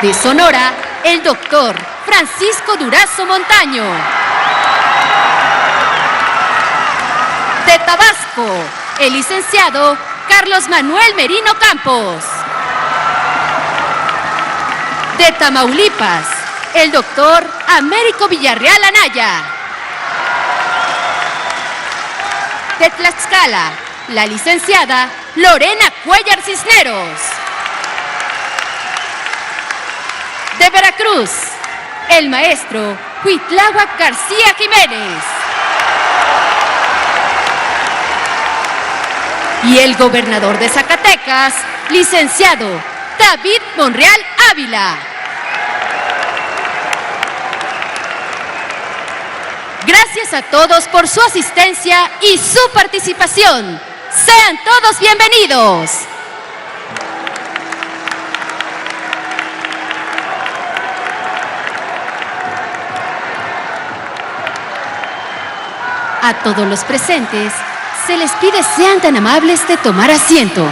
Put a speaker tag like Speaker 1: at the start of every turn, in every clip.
Speaker 1: De Sonora, el doctor Francisco Durazo Montaño. De Tabasco, el licenciado Carlos Manuel Merino Campos. De Tamaulipas, el doctor Américo Villarreal Anaya. De Tlaxcala, la licenciada Lorena Cuellar Cisneros. De Veracruz, el maestro Cuitláhuac García Jiménez. Y el gobernador de Zacatecas, licenciado David Monreal Ávila. Gracias a todos por su asistencia y su participación. Sean todos bienvenidos. A todos los presentes, se les pide sean tan amables de tomar asiento.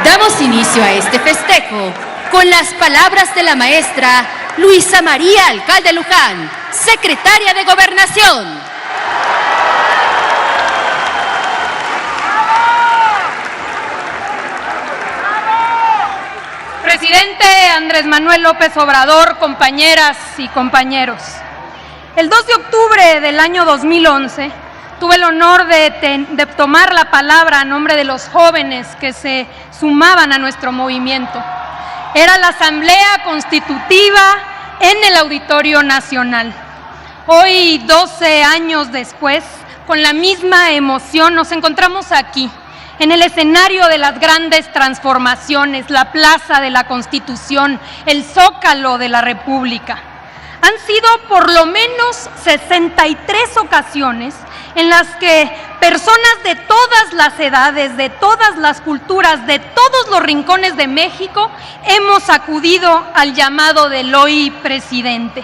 Speaker 1: Damos inicio a este festejo con las palabras de la maestra Luisa María Alcalde Luján, secretaria de Gobernación.
Speaker 2: Presidente Andrés Manuel López Obrador, compañeras y compañeros. El 2 de octubre del año 2011, tuve el honor de tomar la palabra a nombre de los jóvenes que se sumaban a nuestro movimiento. Era la Asamblea Constitutiva en el Auditorio Nacional. Hoy, 12 años después, con la misma emoción, nos encontramos aquí, en el escenario de las grandes transformaciones, la Plaza de la Constitución, el Zócalo de la República. Han sido por lo menos 63 ocasiones en las que personas de todas las edades, de todas las culturas, de todos los rincones de México, hemos acudido al llamado del hoy presidente.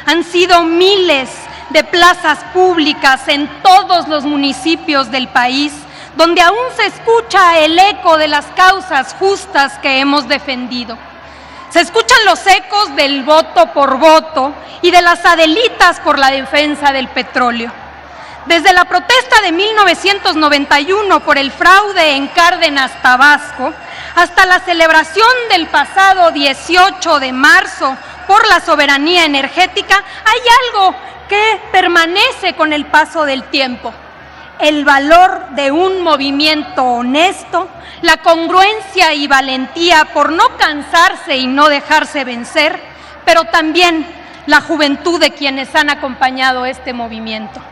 Speaker 2: Han sido miles de plazas públicas en todos los municipios del país, donde aún se escucha el eco de las causas justas que hemos defendido. Se escuchan los ecos del voto por voto y de las adelitas por la defensa del petróleo. Desde la protesta de 1991 por el fraude en Cárdenas, Tabasco, hasta la celebración del pasado 18 de marzo por la soberanía energética, hay algo que permanece con el paso del tiempo: el valor de un movimiento honesto, la congruencia y valentía por no cansarse y no dejarse vencer, pero también la juventud de quienes han acompañado este movimiento.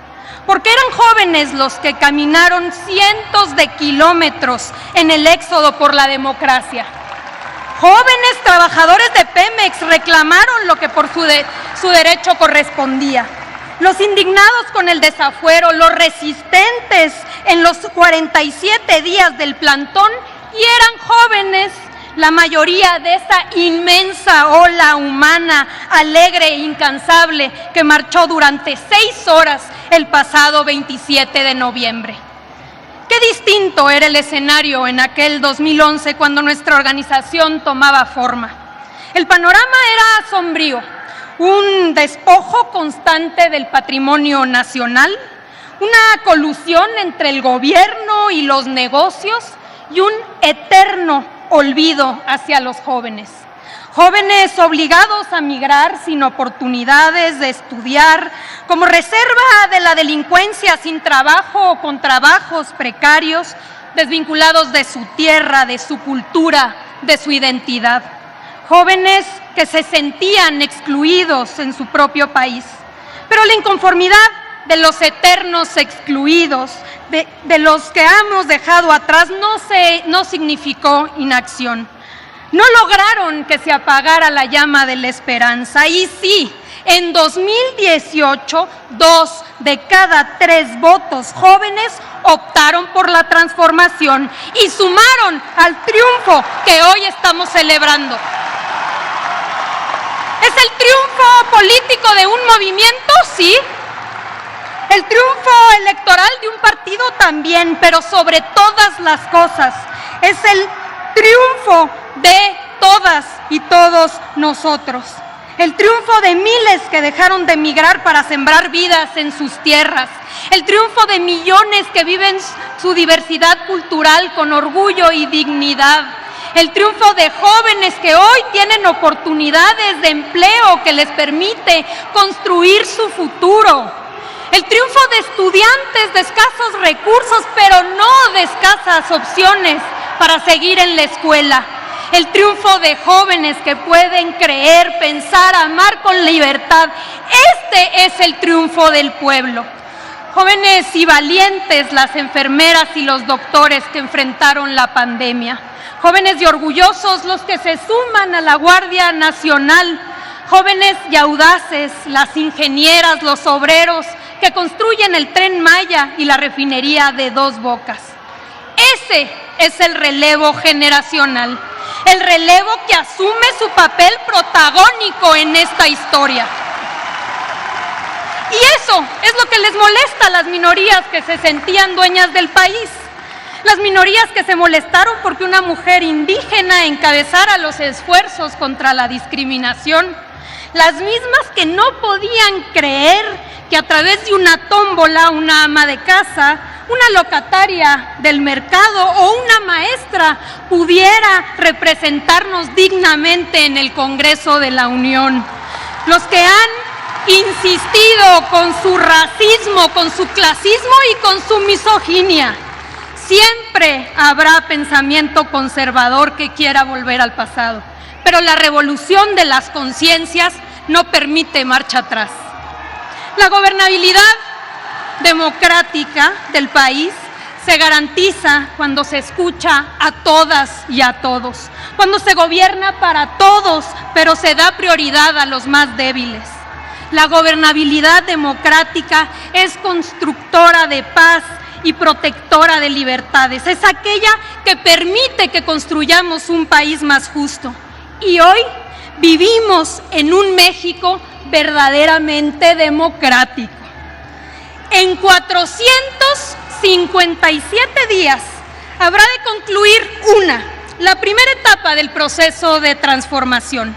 Speaker 2: Porque eran jóvenes los que caminaron cientos de kilómetros en el éxodo por la democracia. Jóvenes trabajadores de Pemex reclamaron lo que por su derecho correspondía. Los indignados con el desafuero, los resistentes en los 47 días del plantón, y eran jóvenes, la mayoría de esa inmensa ola humana, alegre e incansable, que marchó durante 6 horas el pasado 27 de noviembre. Qué distinto era el escenario en aquel 2011 cuando nuestra organización tomaba forma. El panorama era sombrío: un despojo constante del patrimonio nacional, una colusión entre el gobierno y los negocios y un eterno olvido hacia los jóvenes. Jóvenes obligados a migrar sin oportunidades de estudiar, como reserva de la delincuencia, sin trabajo o con trabajos precarios, desvinculados de su tierra, de su cultura, de su identidad. Jóvenes que se sentían excluidos en su propio país. Pero la inconformidad de los eternos excluidos, de los que hemos dejado atrás, no significó inacción. No lograron que se apagara la llama de la esperanza. Y sí, en 2018, 2 de cada 3 votos jóvenes optaron por la transformación y sumaron al triunfo que hoy estamos celebrando. ¿Es el triunfo político de un movimiento? Sí. El triunfo electoral de un partido también, pero sobre todas las cosas, es el triunfo de todas y todos nosotros. El triunfo de miles que dejaron de emigrar para sembrar vidas en sus tierras. El triunfo de millones que viven su diversidad cultural con orgullo y dignidad. El triunfo de jóvenes que hoy tienen oportunidades de empleo que les permite construir su futuro. El triunfo de estudiantes de escasos recursos, pero no de escasas opciones para seguir en la escuela. El triunfo de jóvenes que pueden creer, pensar, amar con libertad. Este es el triunfo del pueblo. Jóvenes y valientes las enfermeras y los doctores que enfrentaron la pandemia. Jóvenes y orgullosos los que se suman a la Guardia Nacional. Jóvenes y audaces las ingenieras, los obreros que construyen el Tren Maya y la refinería de Dos Bocas. Ese es el relevo generacional, el relevo que asume su papel protagónico en esta historia. Y eso es lo que les molesta a las minorías que se sentían dueñas del país. Las minorías que se molestaron porque una mujer indígena encabezara los esfuerzos contra la discriminación. Las mismas que no podían creer que a través de una tómbola, una ama de casa, una locataria del mercado o una maestra pudiera representarnos dignamente en el Congreso de la Unión. Los que han insistido con su racismo, con su clasismo y con su misoginia. Siempre habrá pensamiento conservador que quiera volver al pasado, pero la revolución de las conciencias no permite marcha atrás. La gobernabilidad democrática del país se garantiza cuando se escucha a todas y a todos, cuando se gobierna para todos, pero se da prioridad a los más débiles. La gobernabilidad democrática es constructora de paz y protectora de libertades. Es aquella que permite que construyamos un país más justo. Y hoy vivimos en un México verdaderamente democrático. En 457 días habrá de concluir la primera etapa del proceso de transformación.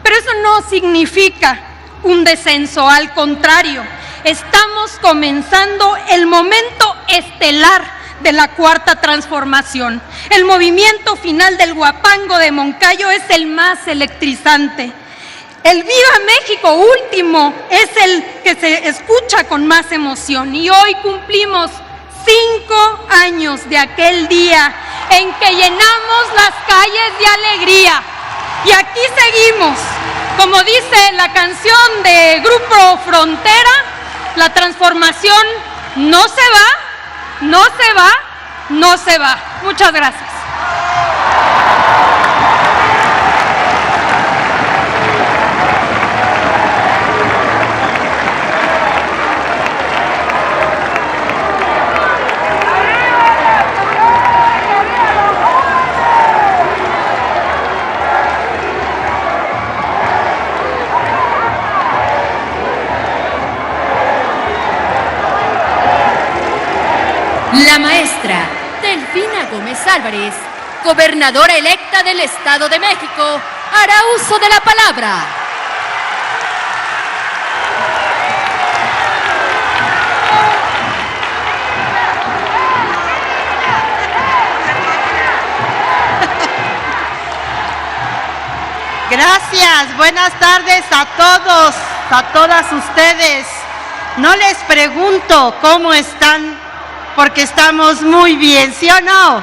Speaker 2: Pero eso no significa un descenso, al contrario, estamos comenzando el momento estelar de la cuarta transformación. El movimiento final del Huapango de Moncayo es el más electrizante. El Viva México último es el que se escucha con más emoción. Y hoy cumplimos 5 años de aquel día en que llenamos las calles de alegría. Y aquí seguimos. Como dice la canción de Grupo Frontera, la transformación no se va, no se va, no se va. Muchas gracias.
Speaker 1: La maestra Delfina Gómez Álvarez, gobernadora electa del Estado de México, hará uso de la palabra.
Speaker 3: Gracias, buenas tardes a todos, a todas ustedes. No les pregunto cómo están, porque estamos muy bien, ¿sí o no?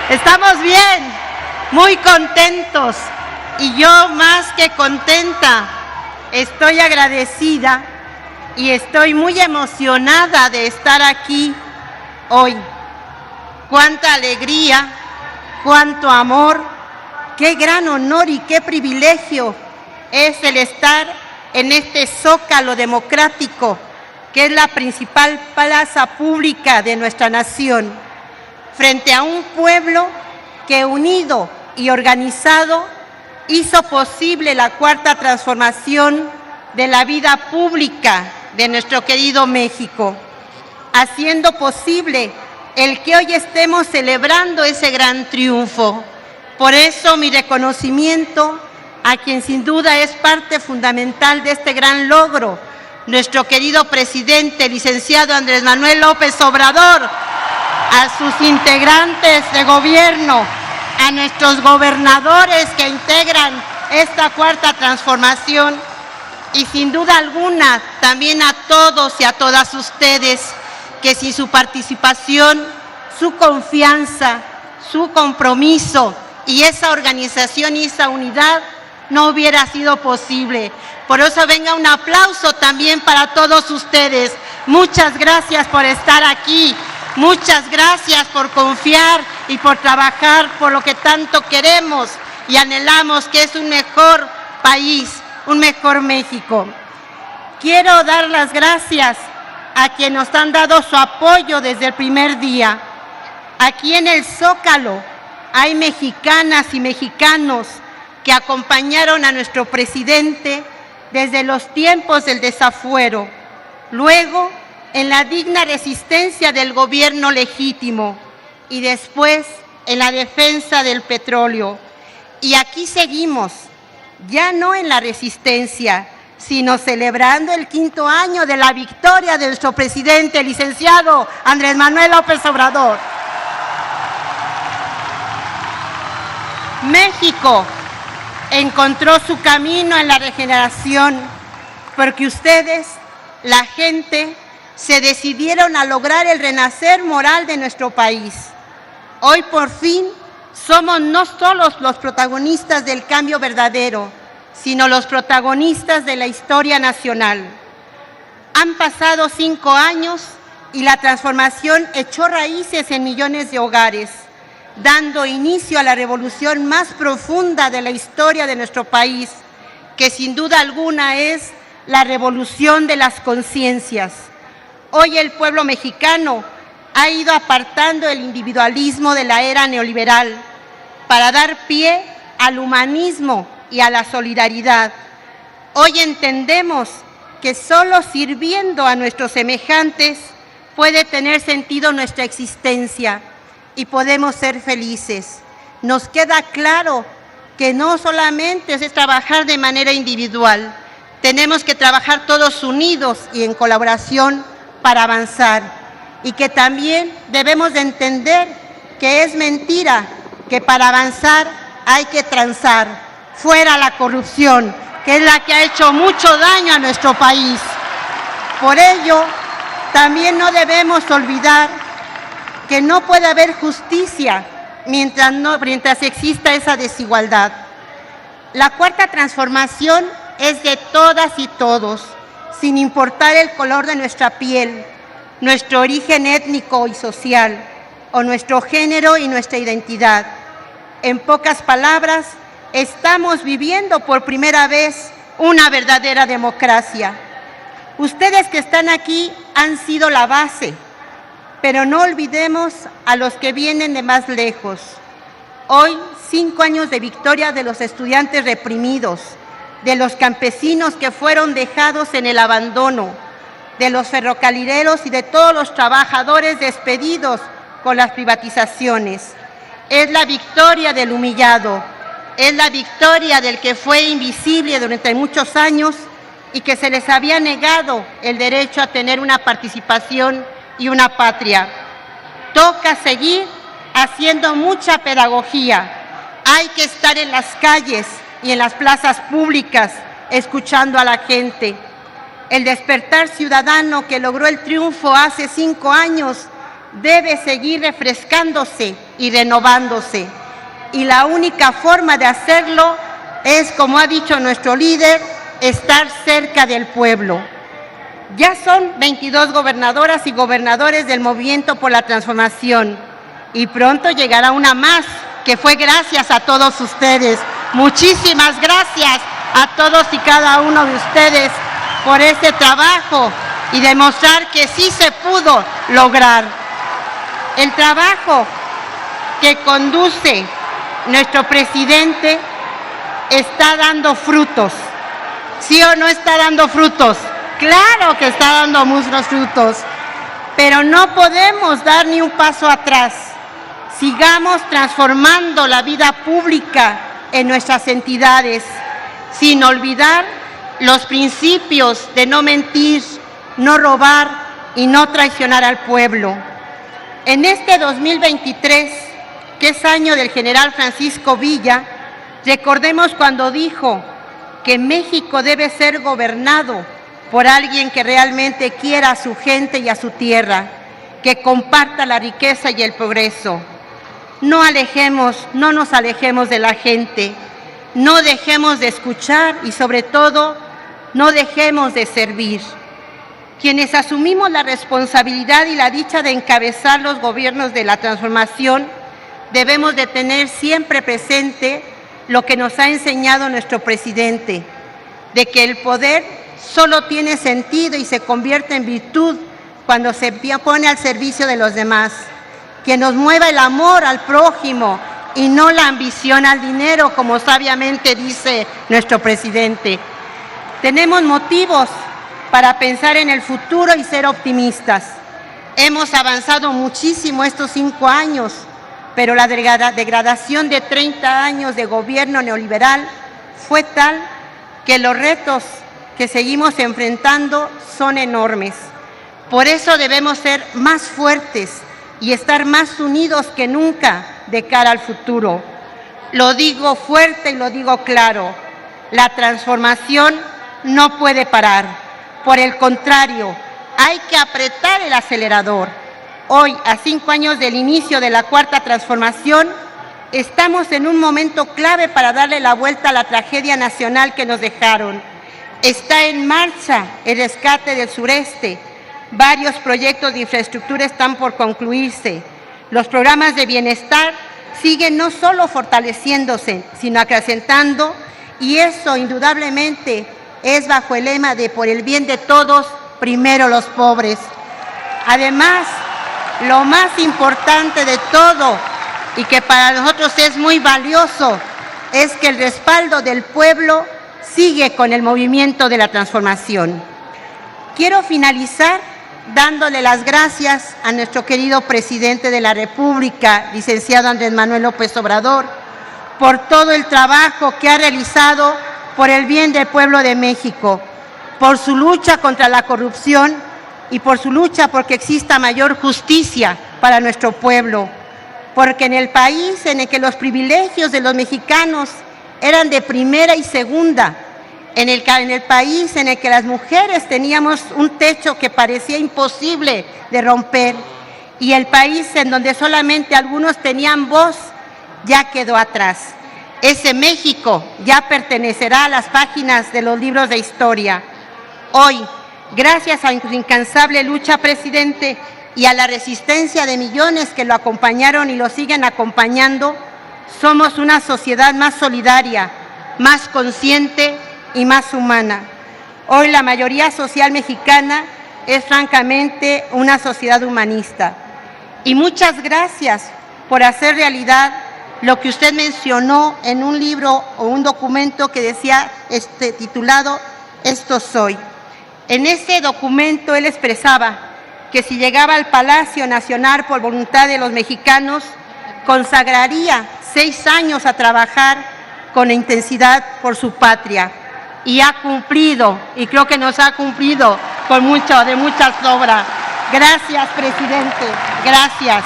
Speaker 3: Estamos bien, muy contentos. Y yo más que contenta, estoy agradecida y estoy muy emocionada de estar aquí hoy. Cuánta alegría, cuánto amor, qué gran honor y qué privilegio es el estar en este zócalo democrático, que es la principal plaza pública de nuestra nación, frente a un pueblo que unido y organizado hizo posible la cuarta transformación de la vida pública de nuestro querido México, haciendo posible el que hoy estemos celebrando ese gran triunfo. Por eso mi reconocimiento a quien sin duda es parte fundamental de este gran logro, nuestro querido presidente, licenciado Andrés Manuel López Obrador, a sus integrantes de gobierno, a nuestros gobernadores que integran esta cuarta transformación y sin duda alguna también a todos y a todas ustedes que sin su participación, su confianza, su compromiso y esa organización y esa unidad no hubiera sido posible. Por eso venga un aplauso también para todos ustedes. Muchas gracias por estar aquí, muchas gracias por confiar y por trabajar por lo que tanto queremos y anhelamos, que es un mejor país, un mejor México. Quiero dar las gracias a quienes nos han dado su apoyo desde el primer día. Aquí en el Zócalo hay mexicanas y mexicanos que acompañaron a nuestro presidente desde los tiempos del desafuero, luego en la digna resistencia del gobierno legítimo y después en la defensa del petróleo. Y aquí seguimos, ya no en la resistencia, sino celebrando el 5º año de la victoria de nuestro presidente, licenciado Andrés Manuel López Obrador. México encontró su camino en la regeneración porque ustedes, la gente, se decidieron a lograr el renacer moral de nuestro país. Hoy por fin somos no solo los protagonistas del cambio verdadero, sino los protagonistas de la historia nacional. Han pasado 5 años y la transformación echó raíces en millones de hogares, dando inicio a la revolución más profunda de la historia de nuestro país, que sin duda alguna es la revolución de las conciencias. Hoy el pueblo mexicano ha ido apartando el individualismo de la era neoliberal para dar pie al humanismo y a la solidaridad. Hoy entendemos que solo sirviendo a nuestros semejantes puede tener sentido nuestra existencia y podemos ser felices. Nos queda claro que no solamente es trabajar de manera individual, tenemos que trabajar todos unidos y en colaboración para avanzar, y que también debemos de entender que es mentira que para avanzar hay que transar, fuera la corrupción, que es la que ha hecho mucho daño a nuestro país. Por ello, también no debemos olvidar que no puede haber justicia mientras exista esa desigualdad. La cuarta transformación es de todas y todos, sin importar el color de nuestra piel, nuestro origen étnico y social, o nuestro género y nuestra identidad. En pocas palabras, estamos viviendo por primera vez una verdadera democracia. Ustedes que están aquí han sido la base, pero no olvidemos a los que vienen de más lejos. Hoy, 5 años de victoria de los estudiantes reprimidos, de los campesinos que fueron dejados en el abandono, de los ferrocarrileros y de todos los trabajadores despedidos con las privatizaciones. Es la victoria del humillado, es la victoria del que fue invisible durante muchos años y que se les había negado el derecho a tener una participación y una patria. Toca seguir haciendo mucha pedagogía. Hay que estar en las calles y en las plazas públicas escuchando a la gente. El despertar ciudadano que logró el triunfo hace 5 años debe seguir refrescándose y renovándose. Y la única forma de hacerlo es, como ha dicho nuestro líder, estar cerca del pueblo. Ya son 22 gobernadoras y gobernadores del Movimiento por la Transformación y pronto llegará una más, que fue gracias a todos ustedes. Muchísimas gracias a todos y cada uno de ustedes por este trabajo y demostrar que sí se pudo lograr. El trabajo que conduce nuestro presidente está dando frutos. ¿Sí o no está dando frutos? Claro que está dando muchos frutos, pero no podemos dar ni un paso atrás. Sigamos transformando la vida pública en nuestras entidades, sin olvidar los principios de no mentir, no robar y no traicionar al pueblo. En este 2023, que es año del general Francisco Villa, recordemos cuando dijo que México debe ser gobernado por alguien que realmente quiera a su gente y a su tierra, que comparta la riqueza y el progreso. No nos alejemos de la gente, no dejemos de escuchar y sobre todo no dejemos de servir. Quienes asumimos la responsabilidad y la dicha de encabezar los gobiernos de la transformación, debemos de tener siempre presente lo que nos ha enseñado nuestro presidente, de que el poder solo tiene sentido y se convierte en virtud cuando se pone al servicio de los demás, que nos mueva el amor al prójimo y no la ambición al dinero, como sabiamente dice nuestro presidente. Tenemos motivos para pensar en el futuro y ser optimistas. Hemos avanzado muchísimo estos 5 años, pero la degradación de 30 años de gobierno neoliberal fue tal que los retos que seguimos enfrentando son enormes. Por eso debemos ser más fuertes y estar más unidos que nunca de cara al futuro. Lo digo fuerte y lo digo claro, la transformación no puede parar. Por el contrario, hay que apretar el acelerador. Hoy, a 5 años del inicio de la Cuarta Transformación, estamos en un momento clave para darle la vuelta a la tragedia nacional que nos dejaron. Está en marcha el rescate del sureste. Varios proyectos de infraestructura están por concluirse. Los programas de bienestar siguen no solo fortaleciéndose, sino acrecentando, y eso indudablemente es bajo el lema de por el bien de todos, primero los pobres. Además, lo más importante de todo y que para nosotros es muy valioso es que el respaldo del pueblo sigue con el movimiento de la transformación. Quiero finalizar dándole las gracias a nuestro querido presidente de la República, licenciado Andrés Manuel López Obrador, por todo el trabajo que ha realizado por el bien del pueblo de México, por su lucha contra la corrupción y por su lucha porque exista mayor justicia para nuestro pueblo, porque en el país en el que los privilegios de los mexicanos eran de primera y segunda, en el país en el que las mujeres teníamos un techo que parecía imposible de romper, y el país en donde solamente algunos tenían voz, ya quedó atrás. Ese México ya pertenecerá a las páginas de los libros de historia. Hoy, gracias a su incansable lucha, presidente, y a la resistencia de millones que lo acompañaron y lo siguen acompañando, somos una sociedad más solidaria, más consciente y más humana. Hoy la mayoría social mexicana es francamente una sociedad humanista. Y muchas gracias por hacer realidad lo que usted mencionó en un libro o un documento que decía titulado Esto soy. En ese documento él expresaba que si llegaba al Palacio Nacional por voluntad de los mexicanos, consagraría 6 años a trabajar con intensidad por su patria. Y ha cumplido, y creo que nos ha cumplido con de mucha sobra. Gracias, presidente, gracias.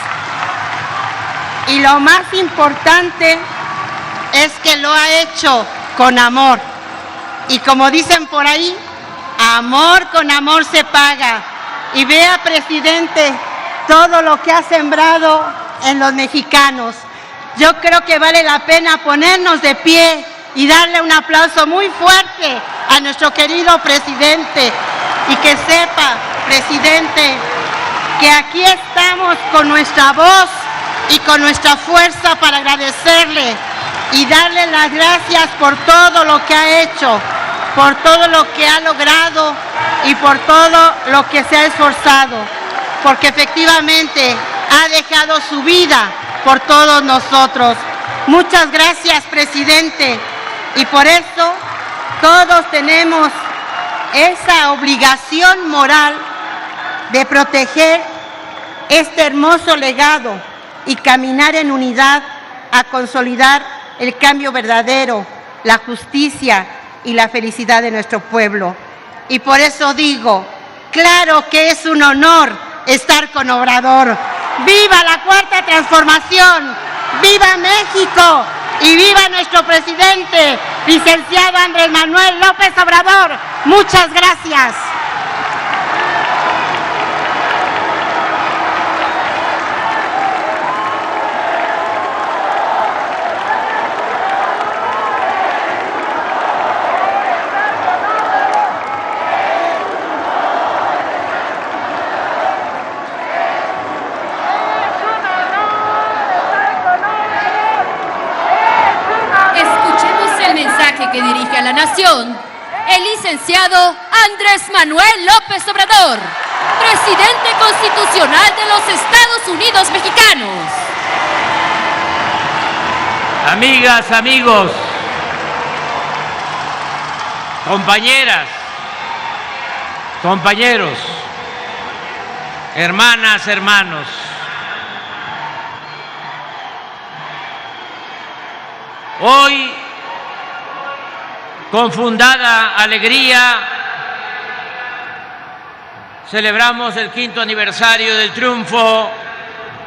Speaker 3: Y lo más importante es que lo ha hecho con amor. Y como dicen por ahí, amor con amor se paga. Y vea, presidente, todo lo que ha sembrado en los mexicanos. Yo creo que vale la pena ponernos de pie y darle un aplauso muy fuerte a nuestro querido presidente, y que sepa, presidente, que aquí estamos con nuestra voz y con nuestra fuerza para agradecerle y darle las gracias por todo lo que ha hecho, por todo lo que ha logrado y por todo lo que se ha esforzado, porque efectivamente ha dejado su vida por todos nosotros. Muchas gracias, presidente, y por eso todos tenemos esa obligación moral de proteger este hermoso legado y caminar en unidad a consolidar el cambio verdadero, la justicia y la felicidad de nuestro pueblo. Y por eso digo, claro que es un honor estar con Obrador. ¡Viva la Cuarta Transformación! ¡Viva México! ¡Y viva nuestro presidente, licenciado Andrés Manuel López Obrador! ¡Muchas gracias!
Speaker 1: Que dirige a la nación, el licenciado Andrés Manuel López Obrador, presidente constitucional de los Estados Unidos mexicanos.
Speaker 4: Amigas, amigos, compañeras, compañeros, hermanas, hermanos, hoy, con fundada alegría, celebramos el 5º aniversario del triunfo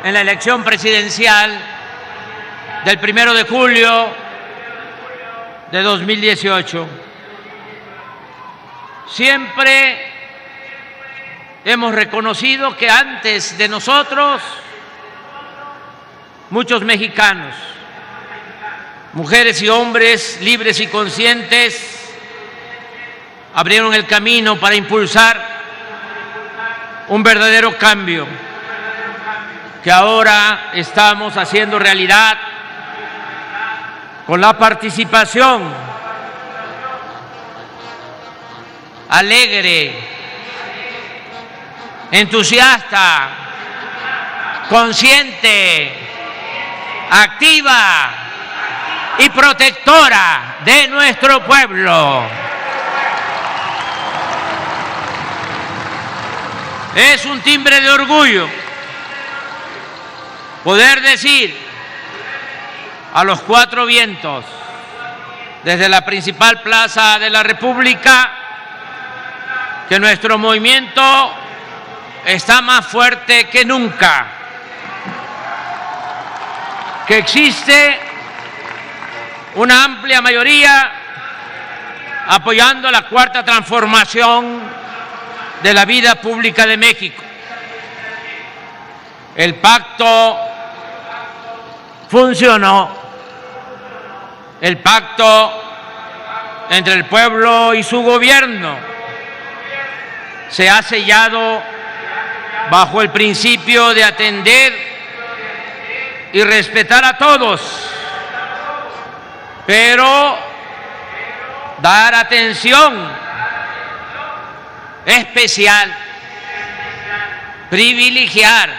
Speaker 4: en la elección presidencial del 1 de julio de 2018. Siempre hemos reconocido que antes de nosotros, muchos mexicanos, mujeres y hombres libres y conscientes, abrieron el camino para impulsar un verdadero cambio que ahora estamos haciendo realidad con la participación alegre, entusiasta, consciente, activa y protectora de nuestro pueblo. Es un timbre de orgullo poder decir a los 4 vientos, desde la principal plaza de la República, que nuestro movimiento está más fuerte que nunca, que existe una amplia mayoría apoyando la Cuarta Transformación de la vida pública de México. El pacto funcionó, el pacto entre el pueblo y su gobierno se ha sellado bajo el principio de atender y respetar a todos, pero dar atención especial, privilegiar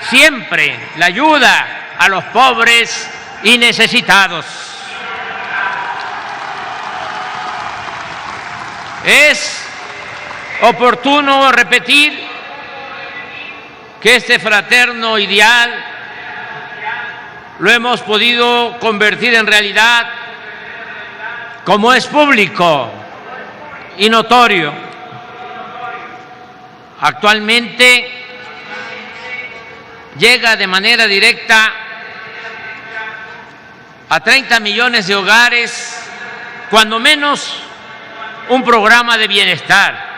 Speaker 4: siempre la ayuda a los pobres y necesitados. Es oportuno repetir que este fraterno ideal lo hemos podido convertir en realidad, como es público y notorio. Actualmente llega de manera directa a 30 millones de hogares, cuando menos un programa de bienestar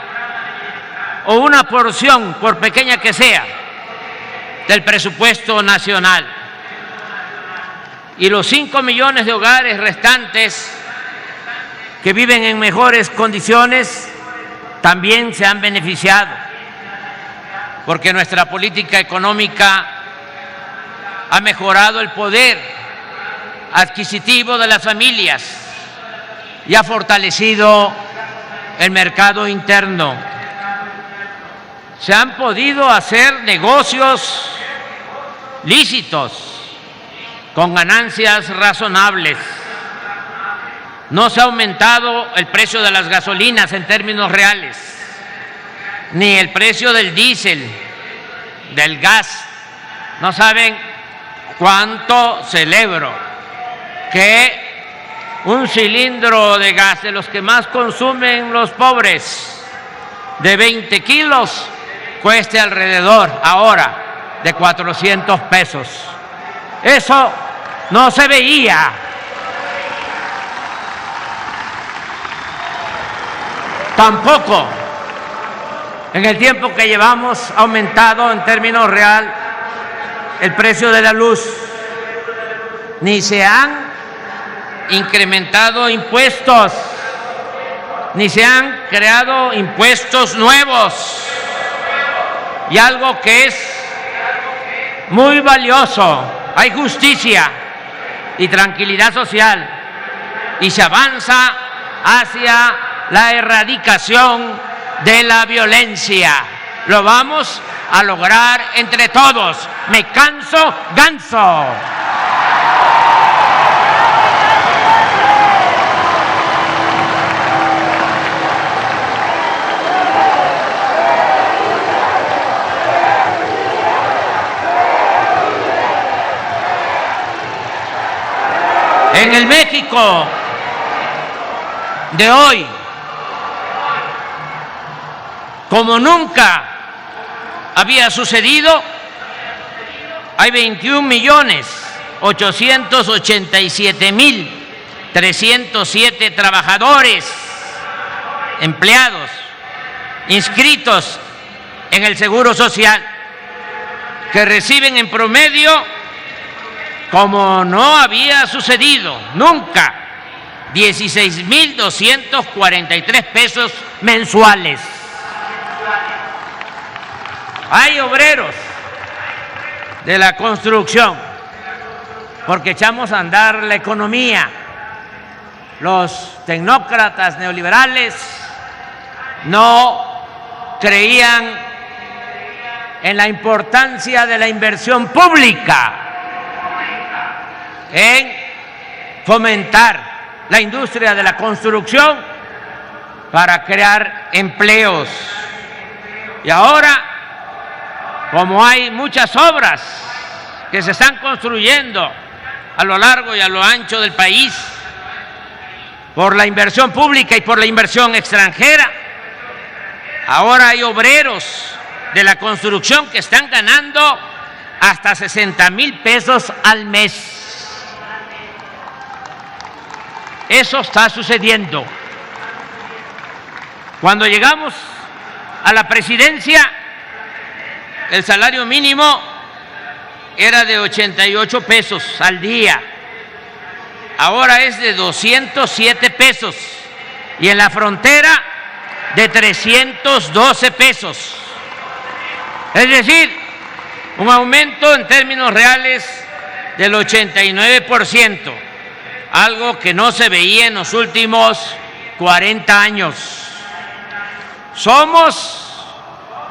Speaker 4: o una porción, por pequeña que sea, del presupuesto nacional. Y los 5 millones de hogares restantes que viven en mejores condiciones también se han beneficiado, porque nuestra política económica ha mejorado el poder adquisitivo de las familias y ha fortalecido el mercado interno. Se han podido hacer negocios lícitos con ganancias razonables. No se ha aumentado el precio de las gasolinas en términos reales, ni el precio del diésel, del gas. No saben cuánto celebro que un cilindro de gas, de los que más consumen los pobres, de 20 kilos, cueste alrededor ahora de 400 pesos. Eso no se veía. Tampoco en el tiempo que llevamos ha aumentado en términos real el precio de la luz, ni se han incrementado impuestos, ni se han creado impuestos nuevos. Y algo que es muy valioso, hay justicia y tranquilidad social y se avanza hacia la erradicación de la violencia. Lo vamos a lograr entre todos. Me canso, ganso. En el México de hoy, como nunca había sucedido, hay 21.887.307 trabajadores, empleados, inscritos en el Seguro Social, que reciben en promedio, como no había sucedido nunca, 16.243 pesos mensuales. Hay obreros de la construcción, porque echamos a andar la economía. Los tecnócratas neoliberales no creían en la importancia de la inversión pública, en fomentar la industria de la construcción para crear empleos. Y ahora, como hay muchas obras que se están construyendo a lo largo y a lo ancho del país, por la inversión pública y por la inversión extranjera, ahora hay obreros de la construcción que están ganando hasta 60,000 pesos al mes. Eso está sucediendo. Cuando llegamos a la presidencia, el salario mínimo era de 88 pesos al día. Ahora es de 207 pesos. Y en la frontera, de 312 pesos. Es decir, un aumento en términos reales del 89%. Algo que no se veía en los últimos 40 años. Somos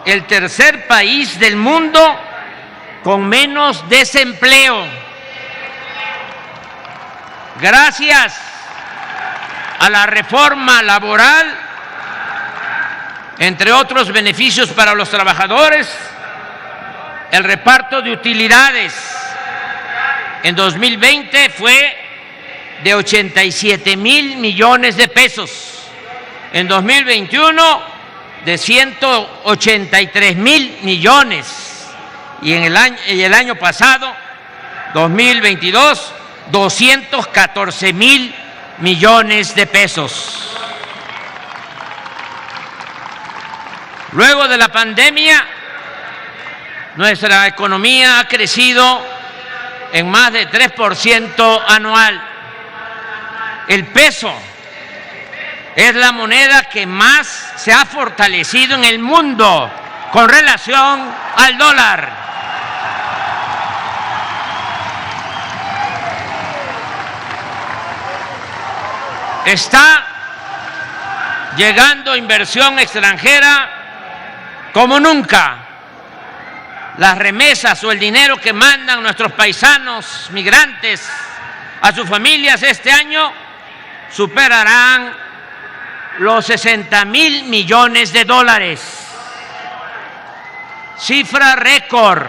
Speaker 4: el tercer país del mundo con menos desempleo. Gracias a la reforma laboral, entre otros beneficios para los trabajadores, el reparto de utilidades en 2020 fue de 87,000 millones de pesos. En 2021, de 183,000 millones. Y en el año pasado, 2022, 214,000 millones de pesos. Luego de la pandemia, nuestra economía ha crecido en más de 3% anual. El peso es la moneda que más se ha fortalecido en el mundo con relación al dólar. Está llegando inversión extranjera como nunca. Las remesas o el dinero que mandan nuestros paisanos migrantes a sus familias este año superarán los 60,000 millones de dólares. Cifra récord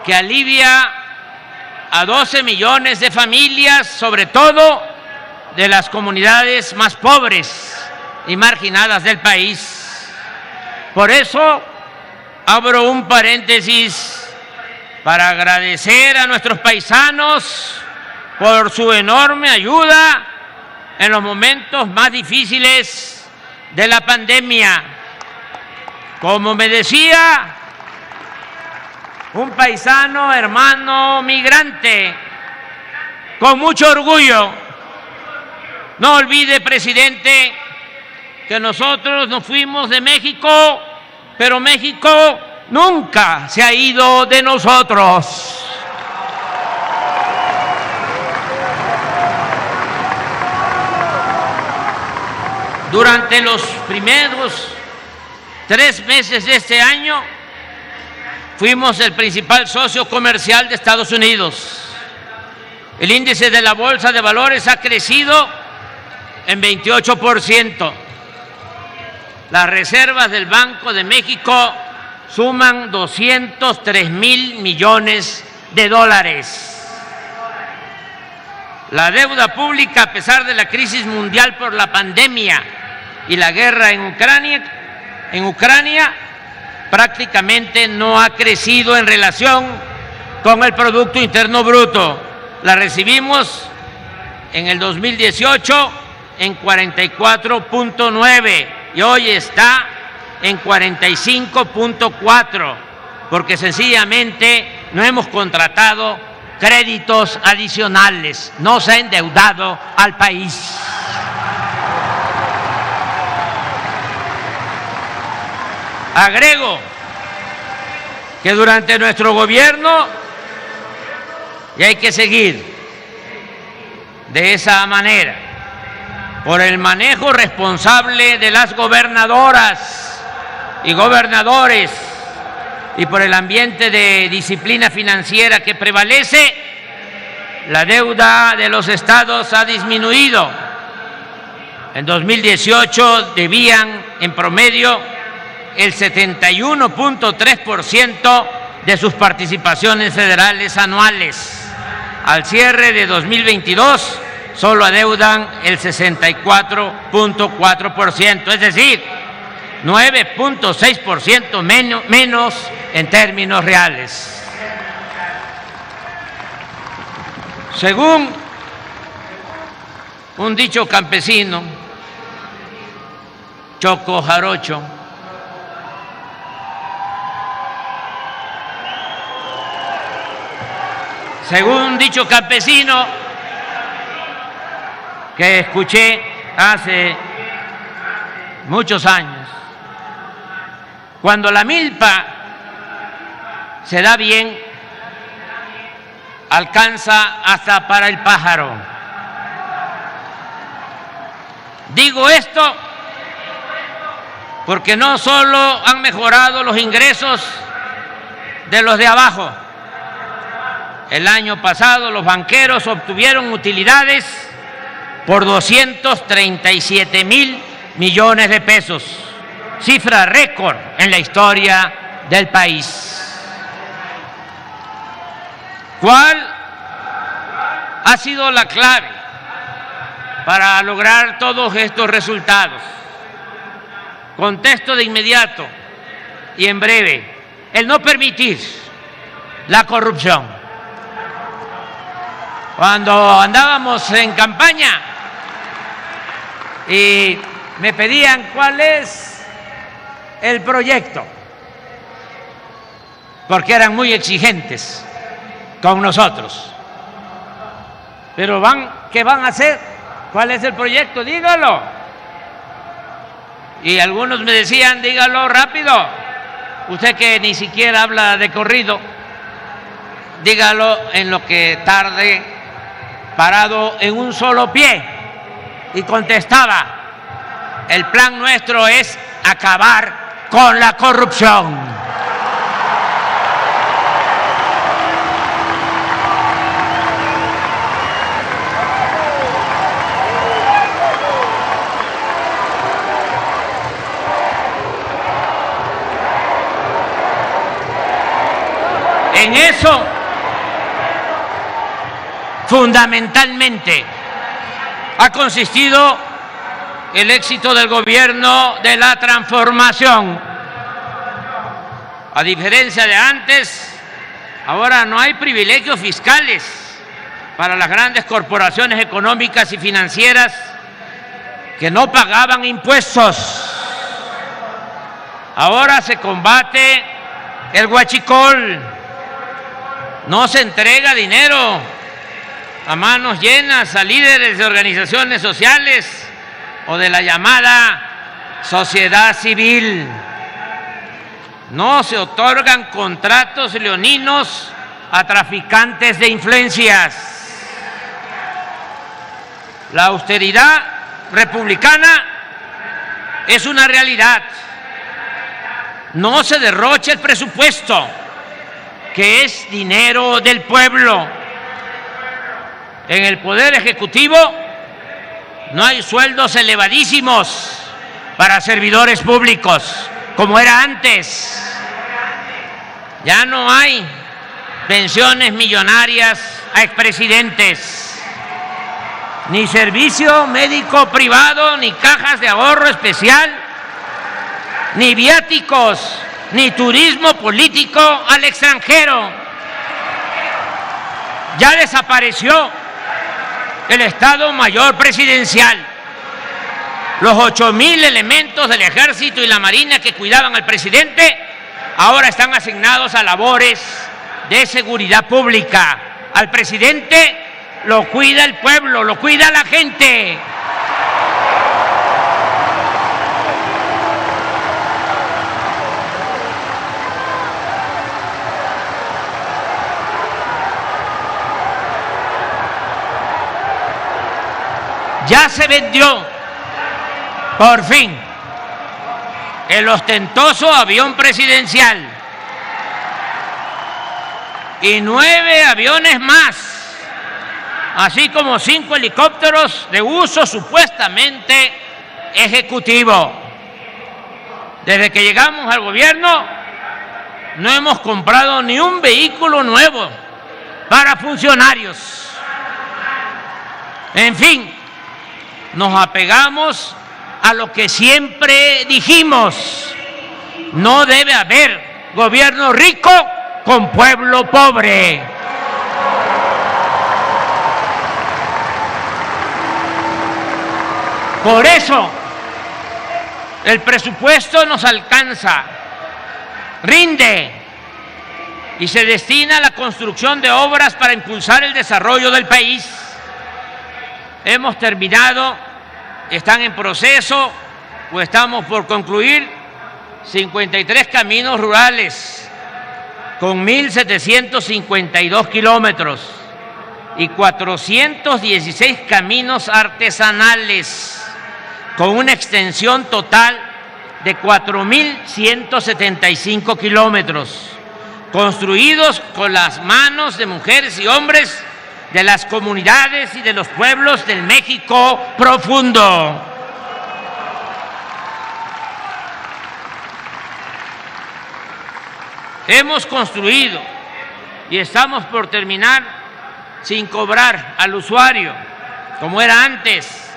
Speaker 4: que alivia a 12 millones de familias, sobre todo de las comunidades más pobres y marginadas del país. Por eso, abro un paréntesis para agradecer a nuestros paisanos por su enorme ayuda en los momentos más difíciles de la pandemia. Como me decía un paisano, hermano migrante, con mucho orgullo: no olvide, presidente, que nosotros nos fuimos de México, pero México nunca se ha ido de nosotros. Durante los primeros 3 meses de este año, fuimos el principal socio comercial de Estados Unidos. El índice de la Bolsa de Valores ha crecido en 28%. Las reservas del Banco de México suman 203,000 millones de dólares. La deuda pública, a pesar de la crisis mundial por la pandemia y la guerra en Ucrania, prácticamente no ha crecido en relación con el Producto Interno Bruto. La recibimos en el 2018 en 44.9 y hoy está en 45.4, porque sencillamente no hemos contratado créditos adicionales, no se ha endeudado al país. Agrego que durante nuestro gobierno, y hay que seguir de esa manera, por el manejo responsable de las gobernadoras y gobernadores y por el ambiente de disciplina financiera que prevalece, la deuda de los estados ha disminuido. En 2018 debían en promedio el 71.3% de sus participaciones federales anuales. Al cierre de 2022 solo adeudan el 64.4%, es decir, 9.6% menos en términos reales. Según un dicho campesino, choco jarocho, según un dicho campesino que escuché hace muchos años, cuando la milpa se da bien, alcanza hasta para el pájaro. Digo esto porque no solo han mejorado los ingresos de los de abajo. El año pasado los banqueros obtuvieron utilidades por 237,000 millones de pesos, cifra récord en la historia del país. ¿Cuál ha sido la clave para lograr todos estos resultados? Contesto de inmediato y en breve: el no permitir la corrupción. Cuando andábamos en campaña y me pedían cuál es el proyecto, porque eran muy exigentes con nosotros. Pero ¿qué van a hacer? ¿Cuál es el proyecto? Dígalo. Y algunos me decían, dígalo rápido. Usted que ni siquiera habla de corrido, dígalo en lo que tarde, parado en un solo pie. Y contestaba, el plan nuestro es acabar con la corrupción. En eso, fundamentalmente, ha consistido el éxito del gobierno de la transformación. A diferencia de antes, ahora no hay privilegios fiscales para las grandes corporaciones económicas y financieras que no pagaban impuestos. Ahora se combate el huachicol. No se entrega dinero a manos llenas a líderes de organizaciones sociales o de la llamada sociedad civil. No se otorgan contratos leoninos a traficantes de influencias. La austeridad republicana es una realidad. No se derrocha el presupuesto, que es dinero del pueblo. En el Poder Ejecutivo no hay sueldos elevadísimos para servidores públicos, como era antes. Ya no hay pensiones millonarias a expresidentes, ni servicio médico privado, ni cajas de ahorro especial, ni viáticos, ni turismo político al extranjero. Ya desapareció el Estado Mayor Presidencial. Los 8,000 elementos del Ejército y la Marina que cuidaban al presidente ahora están asignados a labores de seguridad pública. Al presidente lo cuida el pueblo, lo cuida la gente. Ya se vendió, por fin, el ostentoso avión presidencial y 9 aviones más, así como 5 helicópteros de uso supuestamente ejecutivo. Desde que llegamos al gobierno, no hemos comprado ni un vehículo nuevo para funcionarios. En fin, nos apegamos a lo que siempre dijimos: no debe haber gobierno rico con pueblo pobre. Por eso, el presupuesto nos alcanza, rinde y se destina a la construcción de obras para impulsar el desarrollo del país. Hemos terminado, están en proceso o estamos por concluir 53 caminos rurales con 1.752 kilómetros y 416 caminos artesanales con una extensión total de 4.175 kilómetros, construidos con las manos de mujeres y hombres de las comunidades y de los pueblos del México profundo. Hemos construido y estamos por terminar sin cobrar al usuario, como era antes,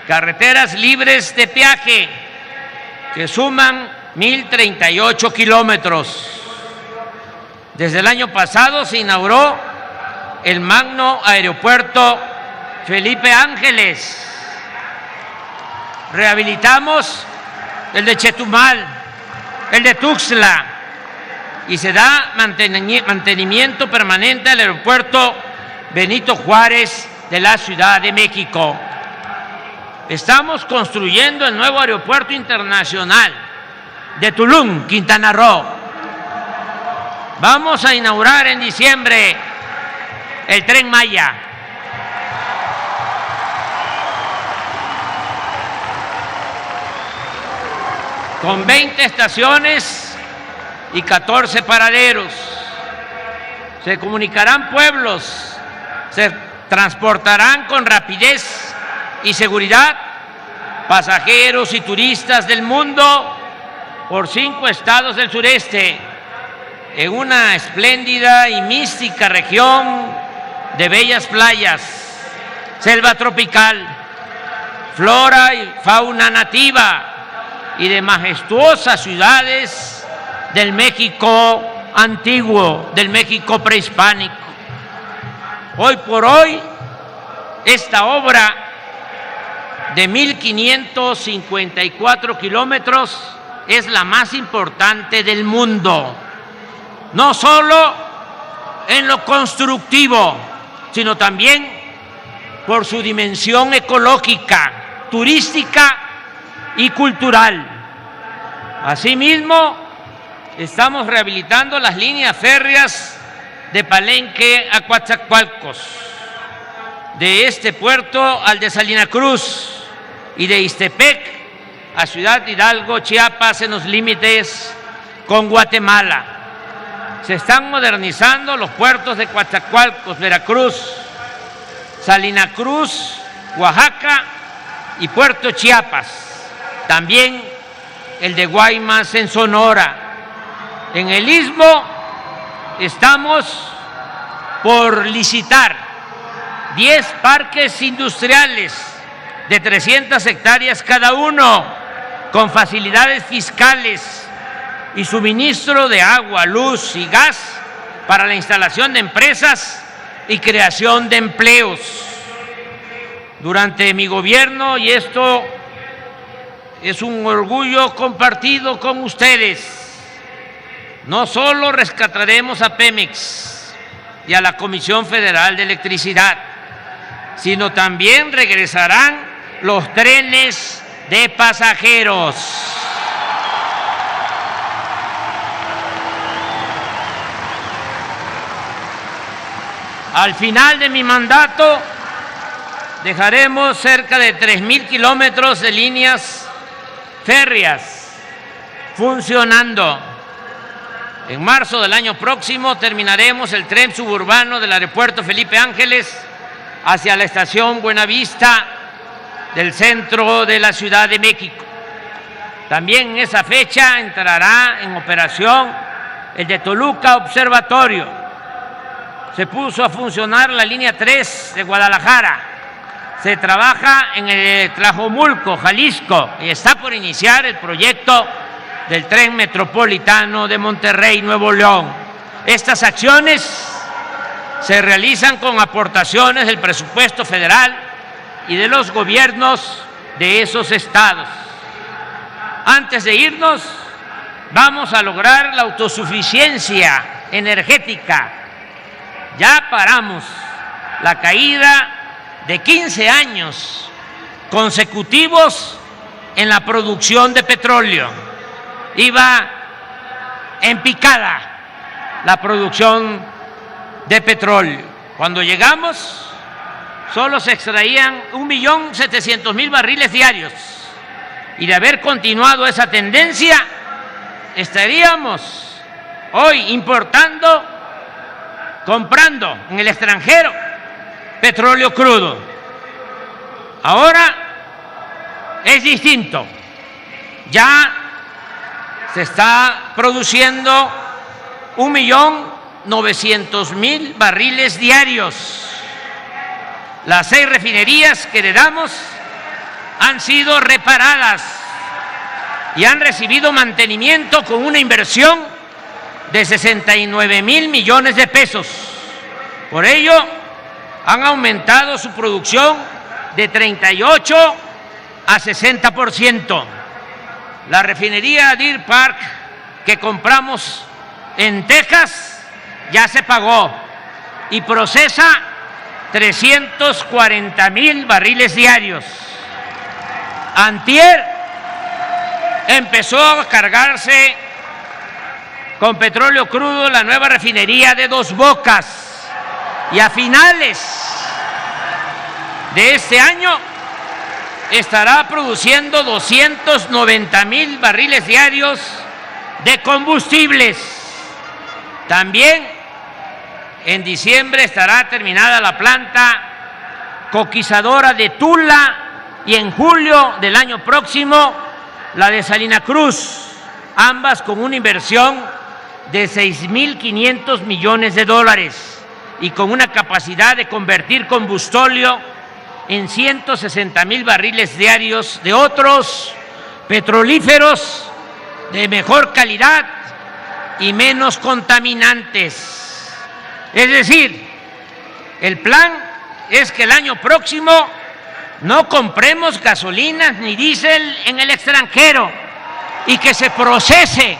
Speaker 4: carreteras libres de peaje que suman 1.038 kilómetros. Desde el año pasado se inauguró el magno aeropuerto Felipe Ángeles. Rehabilitamos el de Chetumal, el de Tuxtla y se da mantenimiento permanente al aeropuerto Benito Juárez de la Ciudad de México. Estamos construyendo el nuevo aeropuerto internacional de Tulum, Quintana Roo. Vamos a inaugurar en diciembre el Tren Maya. Con 20 estaciones y 14 paraderos. Se comunicarán pueblos, se transportarán con rapidez y seguridad pasajeros y turistas del mundo por 5 estados del sureste, en una espléndida y mística región de bellas playas, selva tropical, flora y fauna nativa y de majestuosas ciudades del México antiguo, del México prehispánico. Hoy por hoy, esta obra de 1.554 kilómetros es la más importante del mundo, no solo en lo constructivo, sino también por su dimensión ecológica, turística y cultural. Asimismo, estamos rehabilitando las líneas férreas de Palenque a Coatzacoalcos, de este puerto al de Salina Cruz y de Ixtepec a Ciudad Hidalgo, Chiapas, en los límites con Guatemala. Se están modernizando los puertos de Coatzacoalcos, Veracruz, Salina Cruz, Oaxaca y Puerto Chiapas. También el de Guaymas en Sonora. En el Istmo estamos por licitar 10 parques industriales de 300 hectáreas cada uno, con facilidades fiscales y suministro de agua, luz y gas para la instalación de empresas y creación de empleos. Durante mi gobierno, y esto es un orgullo compartido con ustedes, no solo rescataremos a Pemex y a la Comisión Federal de Electricidad, sino también regresarán los trenes de pasajeros. Al final de mi mandato dejaremos cerca de 3,000 kilómetros de líneas férreas funcionando. En marzo del año próximo terminaremos el tren suburbano del aeropuerto Felipe Ángeles hacia la estación Buenavista del centro de la Ciudad de México. También en esa fecha entrará en operación el de Toluca Observatorio. Se puso a funcionar la línea 3 de Guadalajara. Se trabaja en el Tlajomulco, Jalisco, y está por iniciar el proyecto del tren metropolitano de Monterrey, Nuevo León. Estas acciones se realizan con aportaciones del presupuesto federal y de los gobiernos de esos estados. Antes de irnos, vamos a lograr la autosuficiencia energética. Ya paramos la caída de 15 años consecutivos en la producción de petróleo. Iba en picada la producción de petróleo. Cuando llegamos, solo se extraían 1.700.000 barriles diarios. Y de haber continuado esa tendencia, estaríamos hoy importando, comprando en el extranjero petróleo crudo. Ahora es distinto. Ya se está produciendo 1.900.000 barriles diarios. Las 6 refinerías que heredamos han sido reparadas y han recibido mantenimiento con una inversión de 69,000 millones de pesos. Por ello, han aumentado su producción de 38 a 60%. La refinería Deer Park que compramos en Texas ya se pagó y procesa 340,000 barriles diarios. Antier empezó a cargarse con petróleo crudo la nueva refinería de Dos Bocas y a finales de este año estará produciendo 290,000 barriles diarios de combustibles. También en diciembre estará terminada la planta coquizadora de Tula y en julio del año próximo la de Salina Cruz, ambas con una inversión de 6.500 millones de dólares y con una capacidad de convertir combustóleo en 160,000 barriles diarios de otros petrolíferos de mejor calidad y menos contaminantes. Es decir, el plan es que el año próximo no compremos gasolinas ni diésel en el extranjero y que se procese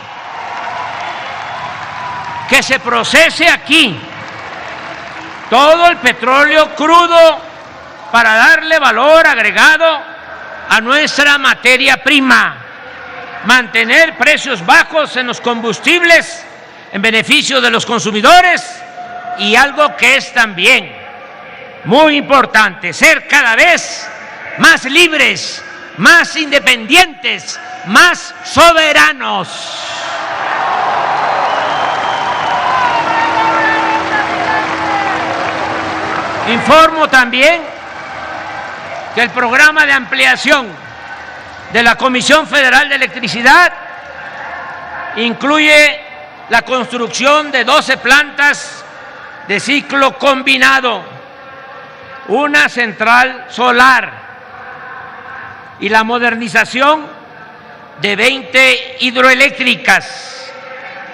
Speaker 4: aquí todo el petróleo crudo para darle valor agregado a nuestra materia prima, mantener precios bajos en los combustibles en beneficio de los consumidores y algo que es también muy importante, ser cada vez más libres, más independientes, más soberanos. Informo también que el programa de ampliación de la Comisión Federal de Electricidad incluye la construcción de 12 plantas de ciclo combinado, una central solar y la modernización de 20 hidroeléctricas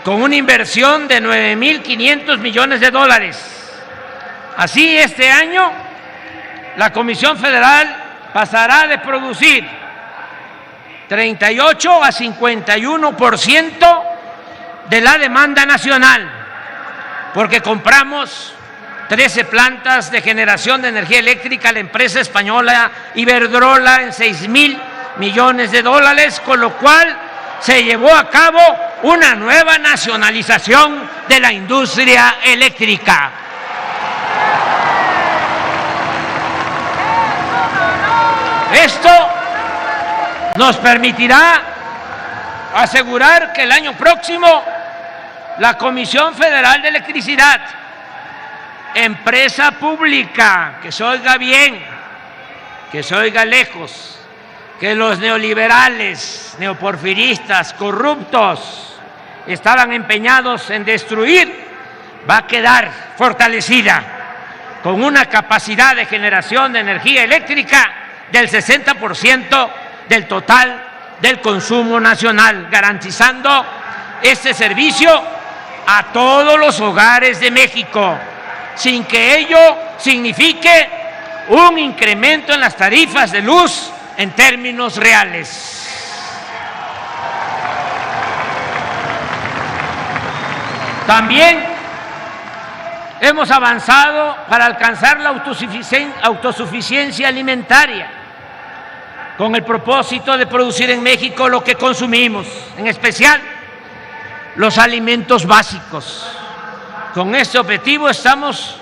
Speaker 4: con una inversión de 9.500 millones de dólares. Así, este año, la Comisión Federal pasará de producir 38 a 51% de la demanda nacional, porque compramos 13 plantas de generación de energía eléctrica a la empresa española Iberdrola en 6.000 millones de dólares, con lo cual se llevó a cabo una nueva nacionalización de la industria eléctrica. Esto nos permitirá asegurar que el año próximo la Comisión Federal de Electricidad, empresa pública, que se oiga bien, que se oiga lejos, que los neoliberales, neoporfiristas, corruptos estaban empeñados en destruir, va a quedar fortalecida con una capacidad de generación de energía eléctrica del 60% del total del consumo nacional, garantizando este servicio a todos los hogares de México, sin que ello signifique un incremento en las tarifas de luz en términos reales. También hemos avanzado para alcanzar la autosuficiencia alimentaria, con el propósito de producir en México lo que consumimos, en especial los alimentos básicos. Con este objetivo estamos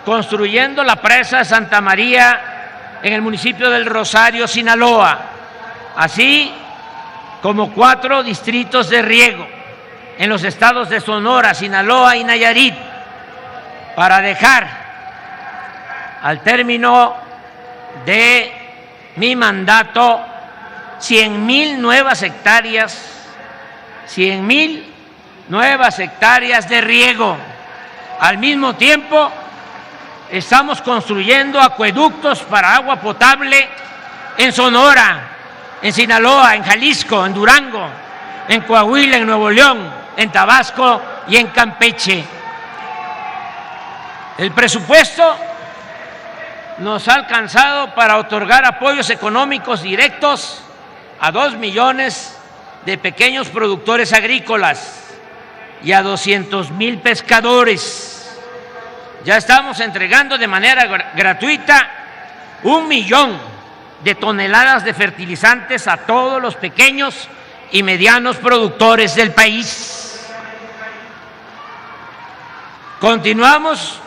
Speaker 4: construyendo la presa de Santa María en el municipio del Rosario, Sinaloa, así como 4 distritos de riego en los estados de Sonora, Sinaloa y Nayarit, para dejar al término de mi mandato 100,000 nuevas hectáreas, 100,000 nuevas hectáreas de riego. Al mismo tiempo, estamos construyendo acueductos para agua potable en Sonora, en Sinaloa, en Jalisco, en Durango, en Coahuila, en Nuevo León, en Tabasco y en Campeche. El presupuesto nos ha alcanzado para otorgar apoyos económicos directos a 2 millones de pequeños productores agrícolas y a 200,000 pescadores. Ya estamos entregando de manera gratuita 1 millón de toneladas de fertilizantes a todos los pequeños y medianos productores del país. Continuamos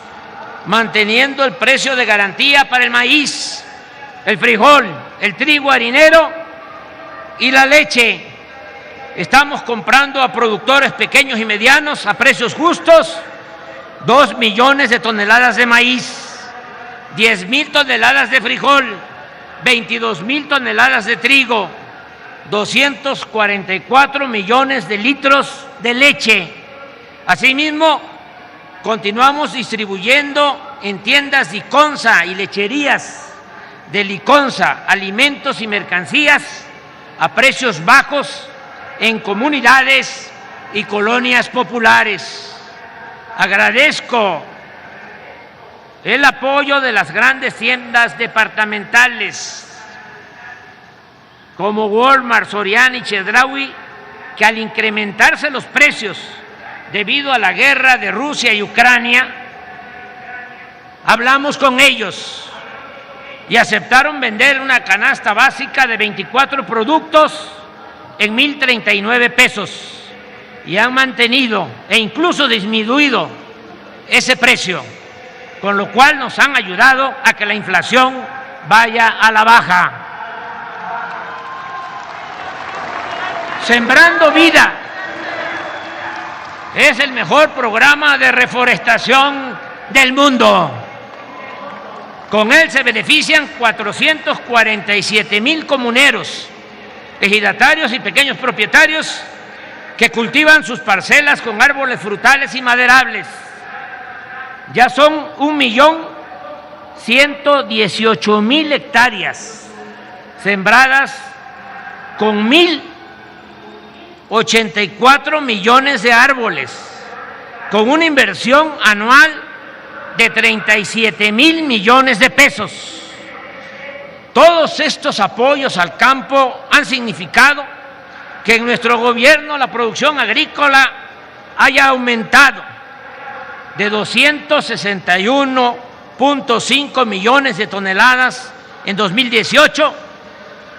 Speaker 4: manteniendo el precio de garantía para el maíz, el frijol, el trigo harinero y la leche. Estamos comprando a productores pequeños y medianos a precios justos 2 millones de toneladas de maíz, 10,000 toneladas de frijol, 22,000 toneladas de trigo, 244 millones de litros de leche. Asimismo, continuamos distribuyendo en tiendas Liconsa y lecherías de Liconsa alimentos y mercancías a precios bajos en comunidades y colonias populares. Agradezco el apoyo de las grandes tiendas departamentales como Walmart, Soriana y Chedraui, que al incrementarse los precios debido a la guerra de Rusia y Ucrania, hablamos con ellos y aceptaron vender una canasta básica de 24 productos en 1,039 pesos y han mantenido e incluso disminuido ese precio, con lo cual nos han ayudado a que la inflación vaya a la baja. Sembrando Vida es el mejor programa de reforestación del mundo. Con él se benefician 447,000 comuneros, ejidatarios y pequeños propietarios que cultivan sus parcelas con árboles frutales y maderables. Ya son 1,118,000 hectáreas sembradas con 1,084 millones de árboles, con una inversión anual de 37,000 millones de pesos. Todos estos apoyos al campo han significado que en nuestro gobierno la producción agrícola haya aumentado de 261,5 millones de toneladas en 2018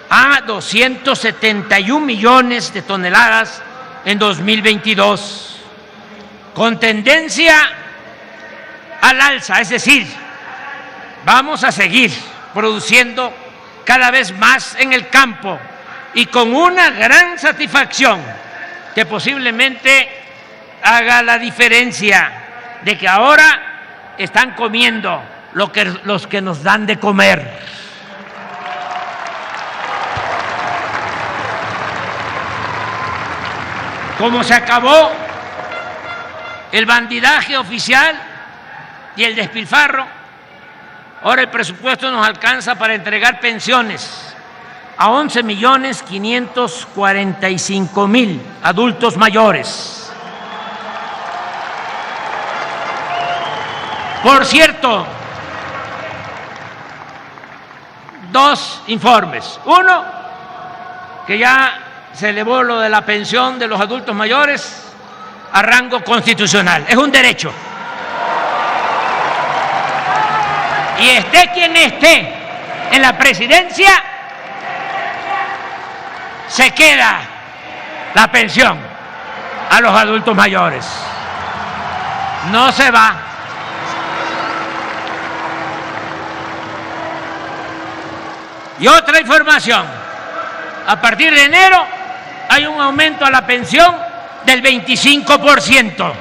Speaker 4: a 271 millones de toneladas en 2022, con tendencia al alza, es decir, vamos a seguir produciendo cada vez más en el campo y con una gran satisfacción que posiblemente haga la diferencia de que ahora están comiendo los que nos dan de comer. Como se acabó el bandidaje oficial y el despilfarro, ahora el presupuesto nos alcanza para entregar pensiones a 11,545,000 adultos mayores. Por cierto, 2 informes. Uno, que ya se elevó lo de la pensión de los adultos mayores a rango constitucional. Es un derecho. Y esté quien esté en la presidencia, se queda la pensión a los adultos mayores. No se va. Y otra información, a partir de enero hay un aumento a la pensión del 25%.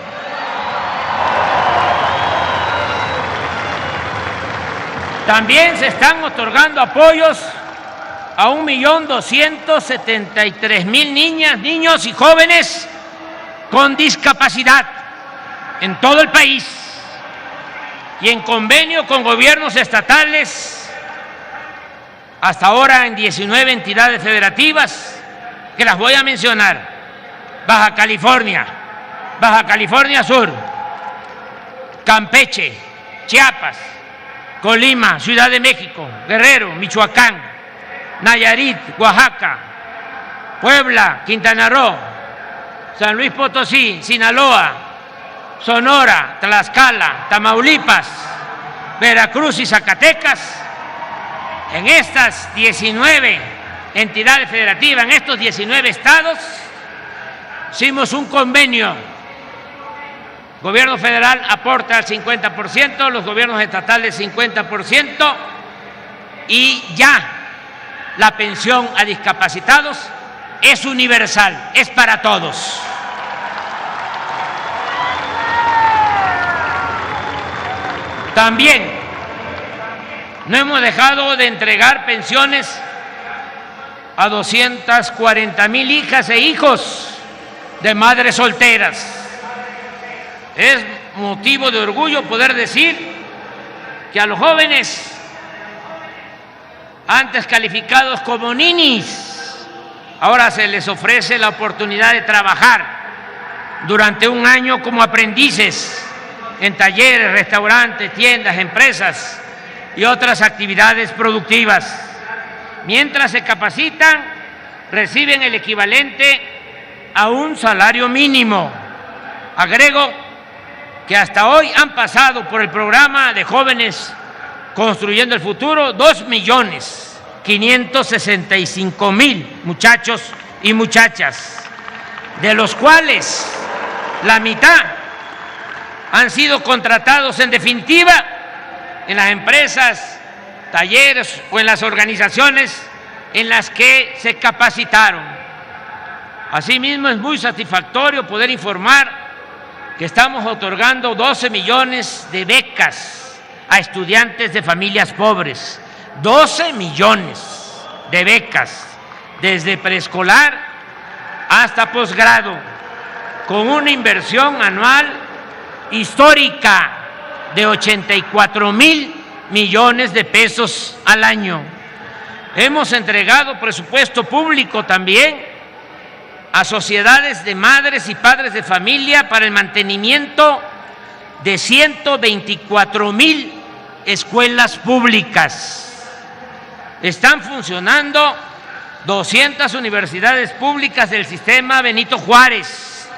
Speaker 4: También se están otorgando apoyos a 1,273,000 niñas, niños y jóvenes con discapacidad en todo el país y en convenio con gobiernos estatales, hasta ahora en 19 entidades federativas, que las voy a mencionar: Baja California Sur, Campeche, Chiapas, Colima, Ciudad de México, Guerrero, Michoacán, Nayarit, Oaxaca, Puebla, Quintana Roo, San Luis Potosí, Sinaloa, Sonora, Tlaxcala, Tamaulipas, Veracruz y Zacatecas, en estas 19 entidades federativas, en estos 19 estados, hicimos un convenio. El gobierno federal aporta el 50%, los gobiernos estatales 50%, y ya la pensión a discapacitados es universal, es para todos. También no hemos dejado de entregar pensiones a 240,000 hijas e hijos de madres solteras. Es motivo de orgullo poder decir que a los jóvenes antes calificados como ninis, ahora se les ofrece la oportunidad de trabajar durante un año como aprendices en talleres, restaurantes, tiendas, empresas y otras actividades productivas. Mientras se capacitan, reciben el equivalente a un salario mínimo. Agrego que hasta hoy han pasado por el programa de Jóvenes Construyendo el Futuro 2.565.000 muchachos y muchachas, de los cuales la mitad han sido contratados en definitiva en las empresas, talleres o en las organizaciones en las que se capacitaron. Asimismo, es muy satisfactorio poder informar que estamos otorgando 12 millones de becas a estudiantes de familias pobres. 12 millones de becas, desde preescolar hasta posgrado, con una inversión anual histórica de 84,000 millones de pesos al año. Hemos entregado presupuesto público también a sociedades de madres y padres de familia para el mantenimiento de 124,000 escuelas públicas. Están funcionando 200 universidades públicas del sistema Benito Juárez,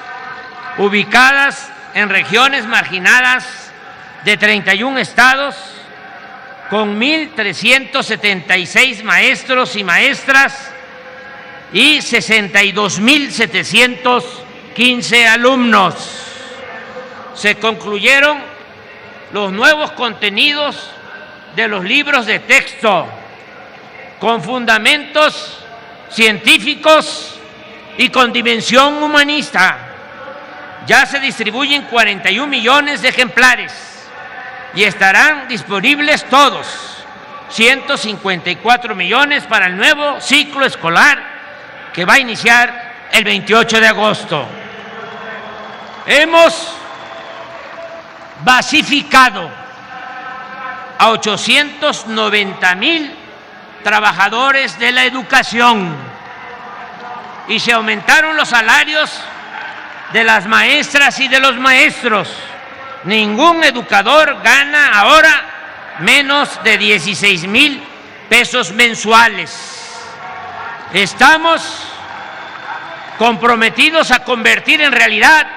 Speaker 4: ubicadas en regiones marginadas de 31 estados, con 1,376 maestros y maestras y 62,715 alumnos. Se concluyeron los nuevos contenidos de los libros de texto, con fundamentos científicos y con dimensión humanista. Ya se distribuyen 41 millones de ejemplares y estarán disponibles todos, 154 millones para el nuevo ciclo escolar que va a iniciar el 28 de agosto. Hemos basificado a 890,000 trabajadores de la educación y se aumentaron los salarios de las maestras y de los maestros. Ningún educador gana ahora menos de 16,000 pesos mensuales. Estamos comprometidos a convertir en realidad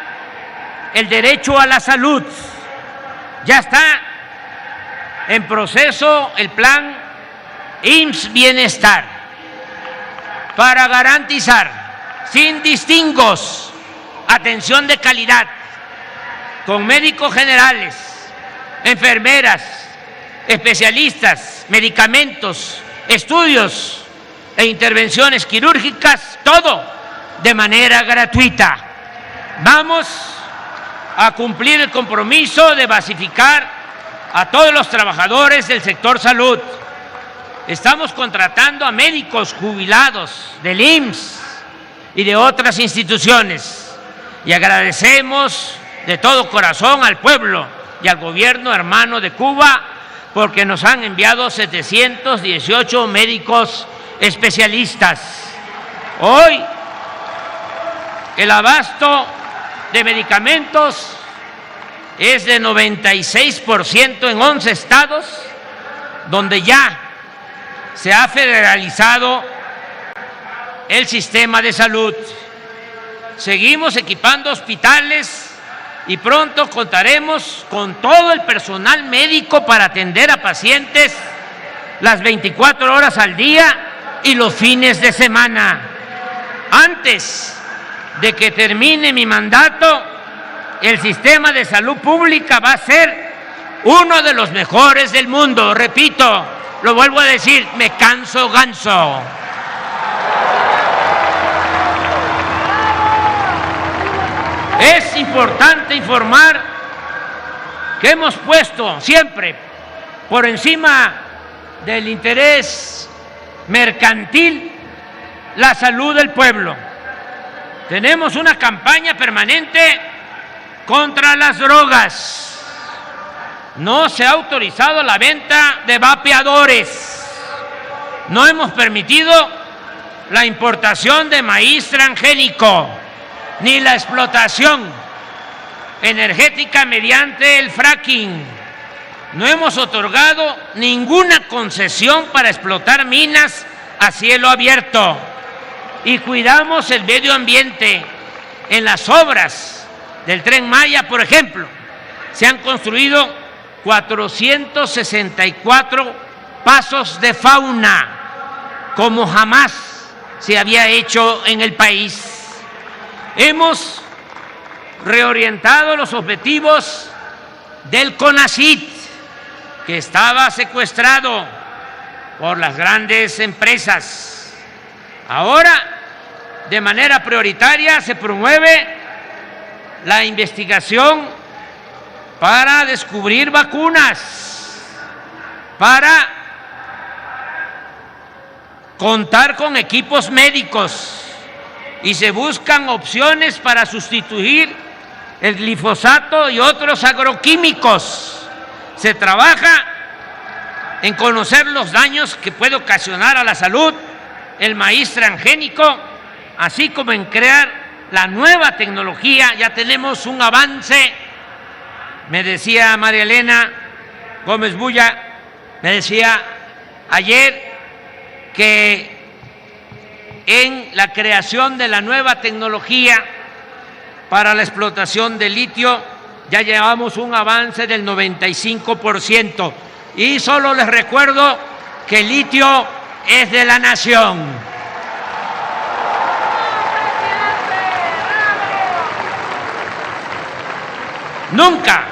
Speaker 4: el derecho a la salud. Ya está en proceso el plan IMSS Bienestar para garantizar sin distingos atención de calidad con médicos generales, enfermeras, especialistas, medicamentos, estudios e intervenciones quirúrgicas, todo de manera gratuita. Vamos a cumplir el compromiso de basificar a todos los trabajadores del sector salud. Estamos contratando a médicos jubilados del IMSS y de otras instituciones y agradecemos de todo corazón al pueblo y al gobierno hermano de Cuba porque nos han enviado 718 médicos especialistas. Hoy el abasto de medicamentos es de 96% en 11 estados, donde ya se ha federalizado el sistema de salud. seguimos equipando hospitales y pronto contaremos con todo el personal médico para atender a pacientes las 24 horas al día y los fines de semana. Antes de que termine mi mandato, el sistema de salud pública va a ser uno de los mejores del mundo. Repito, lo vuelvo a decir, me canso ganso. Es importante informar que hemos puesto siempre por encima del interés mercantil la salud del pueblo. Tenemos una campaña permanente contra las drogas. No se ha autorizado la venta de vapeadores. No hemos permitido la importación de maíz transgénico, ni la explotación energética mediante el fracking. No hemos otorgado ninguna concesión para explotar minas a cielo abierto y cuidamos el medio ambiente. En las obras del Tren Maya, por ejemplo, se han construido 464 pasos de fauna, como jamás se había hecho en el país. Hemos reorientado los objetivos del CONACYT, que estaba secuestrado por las grandes empresas. Ahora, de manera prioritaria, se promueve la investigación para descubrir vacunas, para contar con equipos médicos, y se buscan opciones para sustituir el glifosato y otros agroquímicos. Se trabaja en conocer los daños que puede ocasionar a la salud el maíz transgénico, así como en crear la nueva tecnología. Ya tenemos un avance. Me decía María Elena Gómez Bulla, me decía ayer que en la creación de la nueva tecnología para la explotación de litio ya llevamos un avance del 95%. Y solo les recuerdo que el litio es de la nación. Nunca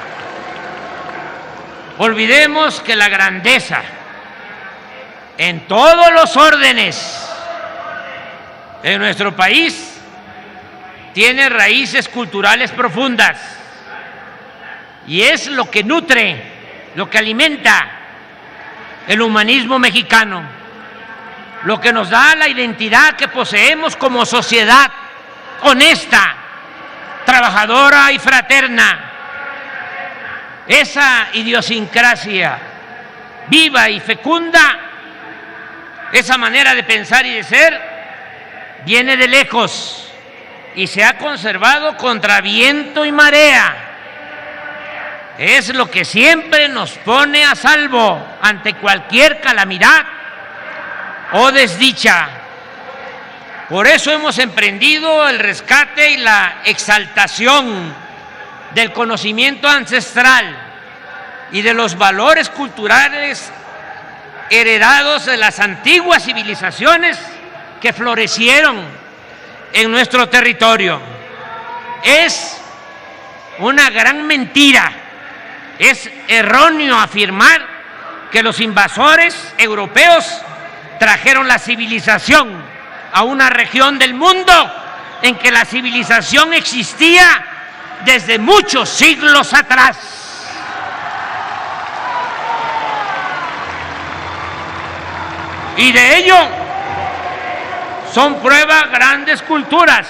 Speaker 4: olvidemos que la grandeza en todos los órdenes en nuestro país tiene raíces culturales profundas y es lo que nutre, lo que alimenta el humanismo mexicano, lo que nos da la identidad que poseemos como sociedad honesta, trabajadora y fraterna. Esa idiosincrasia viva y fecunda, esa manera de pensar y de ser, viene de lejos y se ha conservado contra viento y marea. Es lo que siempre nos pone a salvo ante cualquier calamidad o desdicha. Por eso hemos emprendido el rescate y la exaltación del conocimiento ancestral y de los valores culturales heredados de las antiguas civilizaciones que florecieron en nuestro territorio. Es una gran mentira, es erróneo afirmar que los invasores europeos trajeron la civilización a una región del mundo en que la civilización existía desde muchos siglos atrás. Y de ello son prueba grandes culturas,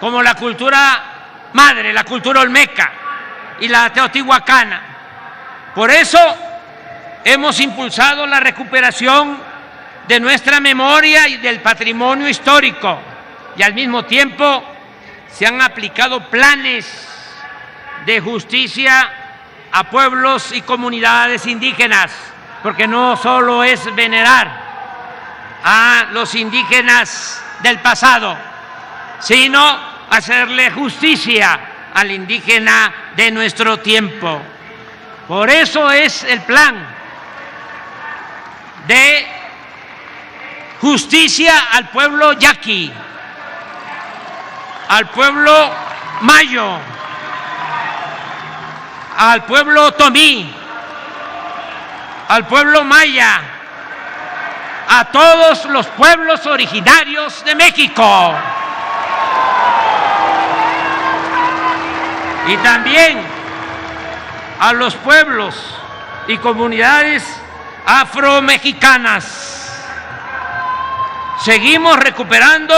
Speaker 4: como la cultura madre, la cultura olmeca y la teotihuacana. Por eso hemos impulsado la recuperación de nuestra memoria y del patrimonio histórico, y al mismo tiempo se han aplicado planes de justicia a pueblos y comunidades indígenas, porque no solo es venerar a los indígenas del pasado, sino hacerle justicia al indígena de nuestro tiempo. Por eso es el plan de justicia al pueblo yaqui, al pueblo mayo, al pueblo tomí, al pueblo maya, a todos los pueblos originarios de México. Y también a los pueblos y comunidades afromexicanas. Seguimos recuperando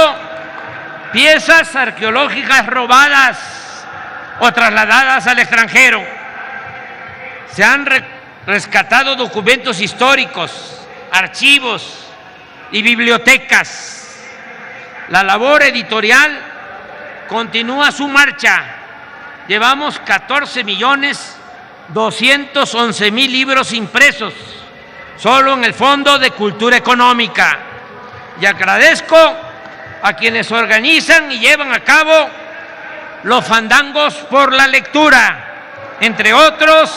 Speaker 4: piezas arqueológicas robadas o trasladadas al extranjero. Se han rescatado documentos históricos, archivos y bibliotecas. La labor editorial continúa su marcha. Llevamos 14.211.000 libros impresos solo en el Fondo de Cultura Económica. Y agradezco a quienes organizan y llevan a cabo los fandangos por la lectura, entre otros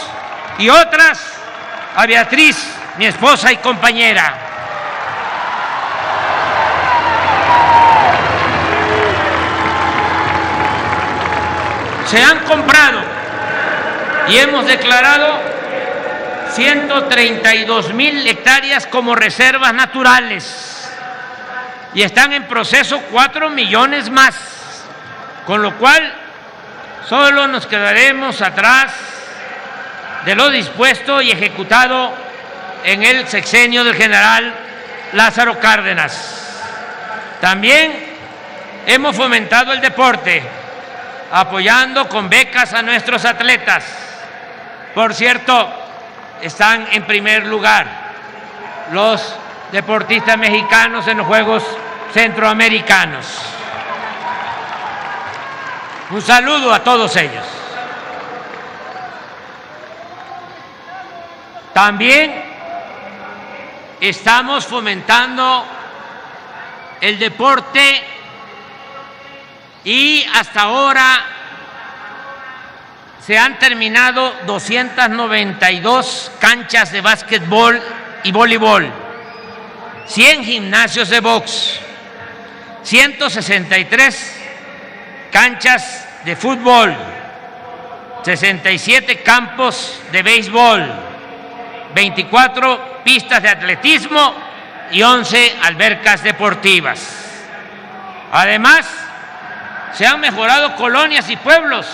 Speaker 4: y otras, a Beatriz, mi esposa y compañera. Se han comprado y hemos declarado 132.000 hectáreas como reservas naturales y están en proceso 4 millones más, con lo cual solo nos quedaremos atrás de lo dispuesto y ejecutado en el sexenio del general Lázaro Cárdenas. También hemos fomentado el deporte, apoyando con becas a nuestros atletas. Por cierto, están en primer lugar los deportistas mexicanos en los Juegos Centroamericanos. Un saludo a todos ellos. También estamos fomentando el deporte y hasta ahora se han terminado 292 canchas de básquetbol y voleibol, 100 gimnasios de box, 163 canchas de fútbol, 67 campos de béisbol, 24 pistas de atletismo y 11 albercas deportivas. Además, se han mejorado colonias y pueblos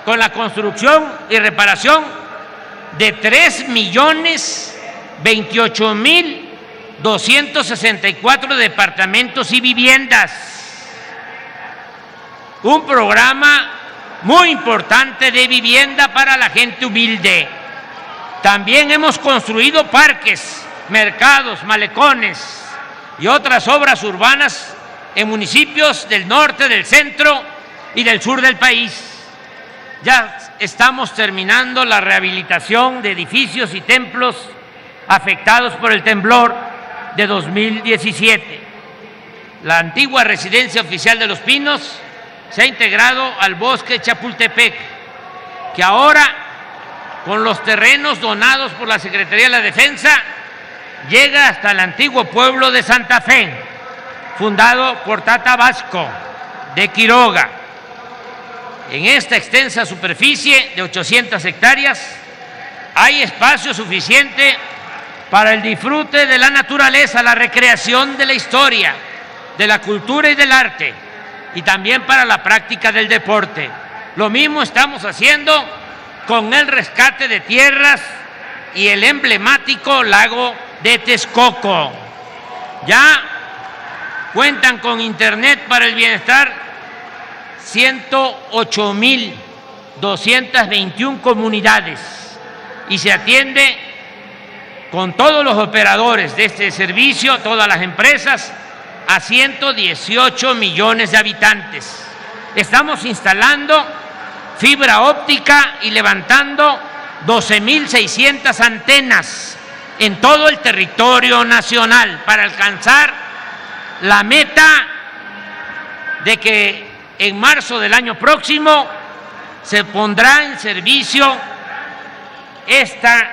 Speaker 4: con la construcción y reparación de 3.028.264 departamentos y viviendas. Un programa muy importante de vivienda para la gente humilde. También hemos construido parques, mercados, malecones y otras obras urbanas en municipios del norte, del centro y del sur del país. Ya estamos terminando la rehabilitación de edificios y templos afectados por el temblor de 2017. La antigua residencia oficial de Los Pinos se ha integrado al bosque Chapultepec, que ahora, con los terrenos donados por la Secretaría de la Defensa, llega hasta el antiguo pueblo de Santa Fe, fundado por Tata Vasco de Quiroga. En esta extensa superficie de 800 hectáreas hay espacio suficiente para el disfrute de la naturaleza, la recreación de la historia, de la cultura y del arte, y también para la práctica del deporte. Lo mismo estamos haciendo con el rescate de tierras y el emblemático lago de Texcoco. Ya cuentan con Internet para el bienestar 108.221 comunidades y se atiende con todos los operadores de este servicio, todas las empresas, a 118 millones de habitantes. Estamos instalando fibra óptica y levantando 12.600 antenas en todo el territorio nacional para alcanzar la meta de que en marzo del año próximo, se pondrá en servicio esta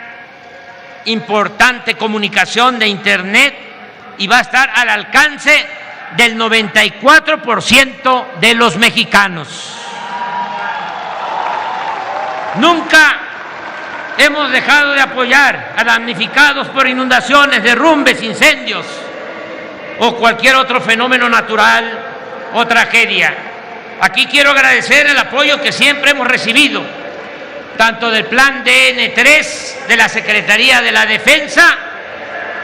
Speaker 4: importante comunicación de Internet y va a estar al alcance del 94% de los mexicanos. Nunca hemos dejado de apoyar a damnificados por inundaciones, derrumbes, incendios o cualquier otro fenómeno natural o tragedia. Aquí quiero agradecer el apoyo que siempre hemos recibido, tanto del Plan DN3 de la Secretaría de la Defensa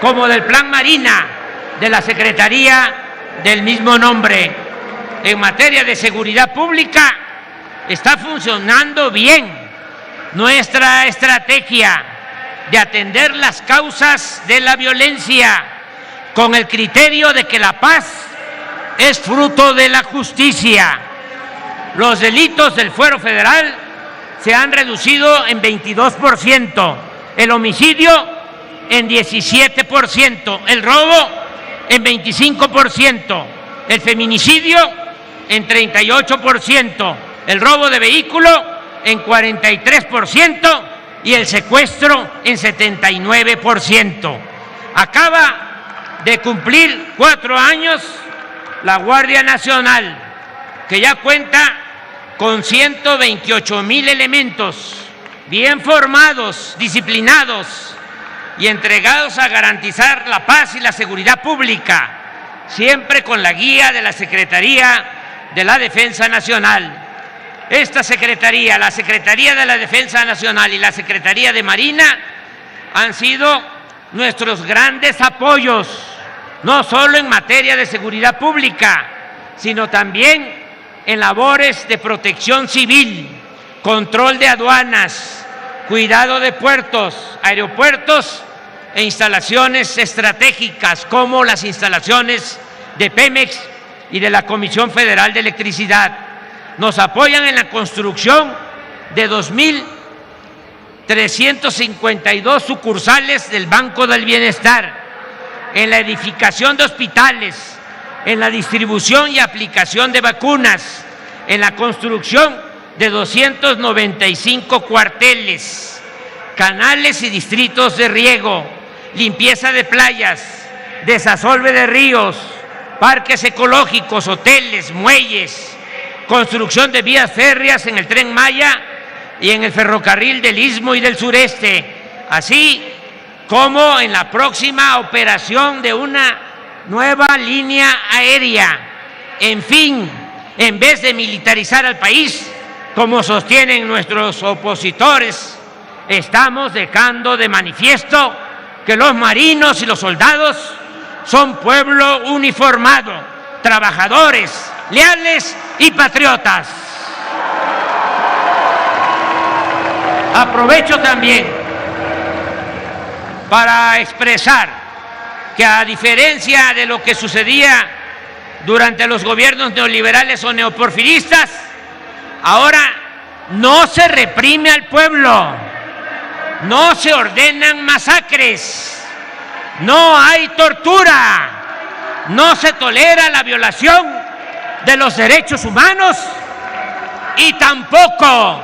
Speaker 4: como del Plan Marina de la Secretaría del mismo nombre. En materia de seguridad pública está funcionando bien nuestra estrategia de atender las causas de la violencia con el criterio de que la paz es fruto de la justicia. Los delitos del fuero federal se han reducido en 22%, el homicidio en 17%, el robo en 25%, el feminicidio en 38%, el robo de vehículo en 43% y el secuestro en 79%. Acaba de cumplir 4 años la Guardia Nacional, que ya cuenta con 128,000 elementos bien formados, disciplinados y entregados a garantizar la paz y la seguridad pública, siempre con la guía de la Secretaría de la Defensa Nacional. Esta Secretaría, la Secretaría de la Defensa Nacional y la Secretaría de Marina han sido nuestros grandes apoyos, no solo en materia de seguridad pública, sino también en labores de protección civil, control de aduanas, cuidado de puertos, aeropuertos e instalaciones estratégicas como las instalaciones de Pemex y de la Comisión Federal de Electricidad. Nos apoyan en la construcción de 2,352 sucursales del Banco del Bienestar, en la edificación de hospitales, en la distribución y aplicación de vacunas, en la construcción de 295 cuarteles, canales y distritos de riego, limpieza de playas, desasolve de ríos, parques ecológicos, hoteles, muelles, construcción de vías férreas en el Tren Maya y en el ferrocarril del Istmo y del Sureste, así como en la próxima operación de una nueva línea aérea. En fin, en vez de militarizar al país, como sostienen nuestros opositores, estamos dejando de manifiesto que los marinos y los soldados son pueblo uniformado, trabajadores, leales y patriotas. Aprovecho también para expresar que, a diferencia de lo que sucedía durante los gobiernos neoliberales o neoporfiristas, ahora no se reprime al pueblo, no se ordenan masacres, no hay tortura, no se tolera la violación de los derechos humanos y tampoco,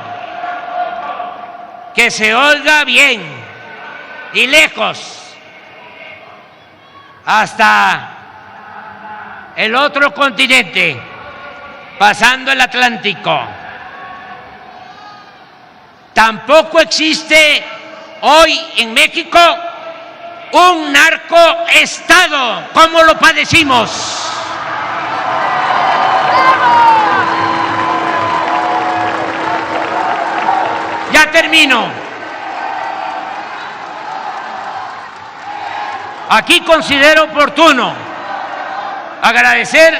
Speaker 4: que se oiga bien y lejos, hasta el otro continente, pasando el Atlántico, tampoco existe hoy en México un narcoestado como lo padecimos. Ya termino. Aquí considero oportuno agradecer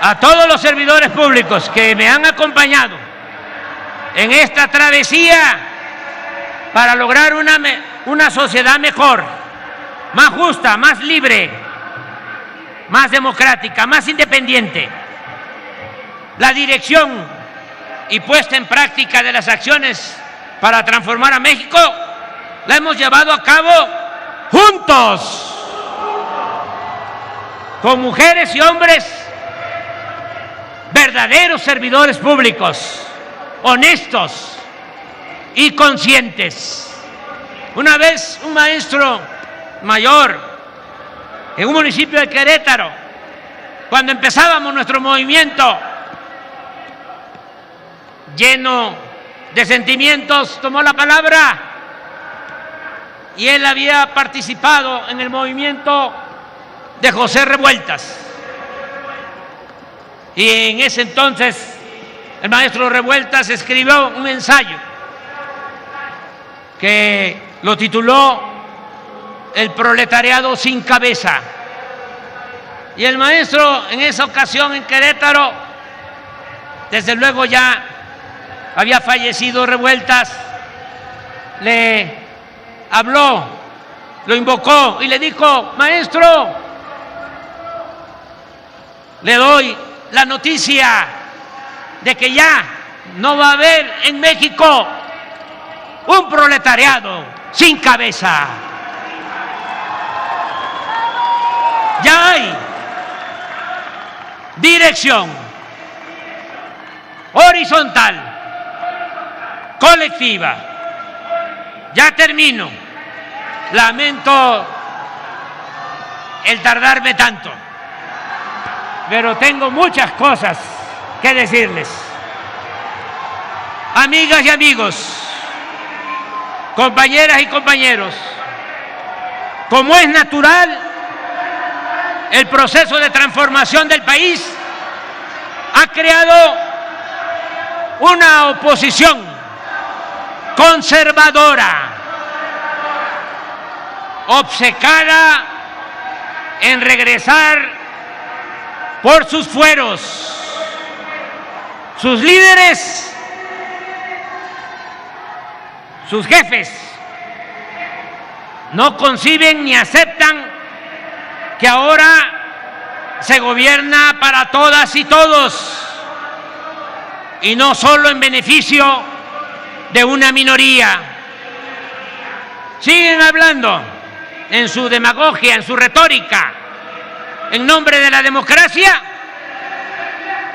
Speaker 4: a todos los servidores públicos que me han acompañado en esta travesía para lograr una sociedad mejor, más justa, más libre, más democrática, más independiente. La dirección y puesta en práctica de las acciones para transformar a México la hemos llevado a cabo juntos, con mujeres y hombres verdaderos verdaderos servidores públicos, honestos y conscientes. Una vez un maestro mayor en un municipio de Querétaro, cuando empezábamos nuestro movimiento, lleno de sentimientos, tomó la palabra, y él había participado en el movimiento de José Revueltas. Y en ese entonces el maestro Revueltas escribió un ensayo que lo tituló El proletariado sin cabeza. Y el maestro en esa ocasión en Querétaro, desde luego ya había fallecido Revueltas, le habló, lo invocó y le dijo: maestro, le doy la noticia de que ya no va a haber en México un proletariado sin cabeza. Ya hay dirección horizontal, colectiva. Ya termino. Lamento el tardarme tanto, pero tengo muchas cosas que decirles. Amigas y amigos, compañeras y compañeros, como es natural, el proceso de transformación del país ha creado una oposición conservadora, obcecada en regresar por sus fueros. Sus líderes, sus jefes, no conciben ni aceptan que ahora se gobierna para todas y todos, y no solo en beneficio de una minoría. Siguen hablando en su demagogia, en su retórica, en nombre de la democracia,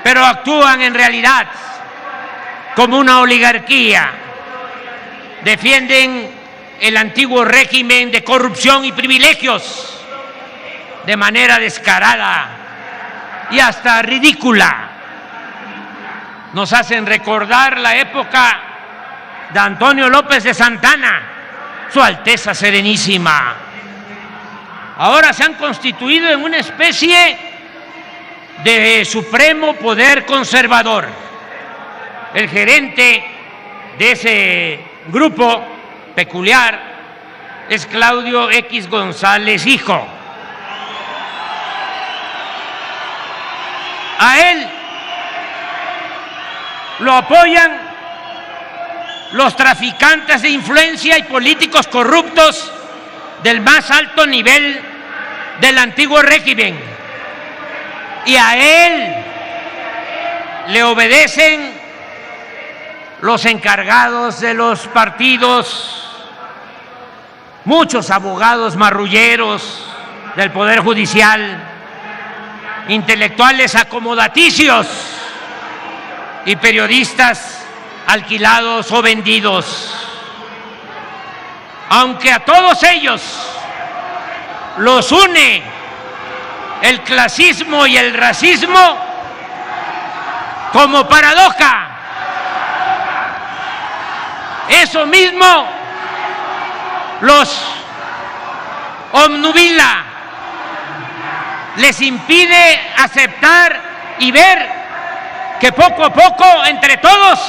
Speaker 4: pero actúan en realidad como una oligarquía. Defienden el antiguo régimen de corrupción y privilegios de manera descarada y hasta ridícula. Nos hacen recordar la época de Antonio López de Santana, Su Alteza Serenísima. Ahora se han constituido en una especie de supremo poder conservador. El gerente de ese grupo peculiar es Claudio X González Hijo. A él lo apoyan los traficantes de influencia y políticos corruptos del más alto nivel del antiguo régimen. Y a él le obedecen los encargados de los partidos, muchos abogados marrulleros del Poder Judicial, intelectuales acomodaticios y periodistas alquilados o vendidos. Aunque a todos ellos los une el clasismo y el racismo, como paradoja, eso mismo los obnubila, les impide aceptar y ver que poco a poco, entre todos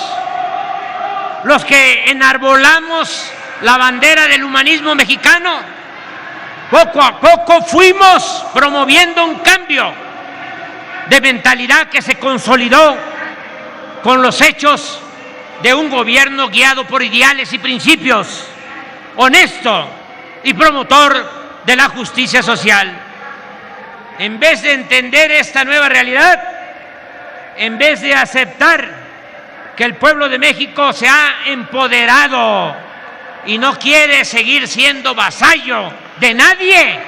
Speaker 4: los que enarbolamos la bandera del humanismo mexicano, poco a poco fuimos promoviendo un cambio de mentalidad que se consolidó con los hechos de un gobierno guiado por ideales y principios, honesto y promotor de la justicia social. En vez de entender esta nueva realidad, en vez de aceptar que el pueblo de México se ha empoderado y no quiere seguir siendo vasallo de nadie,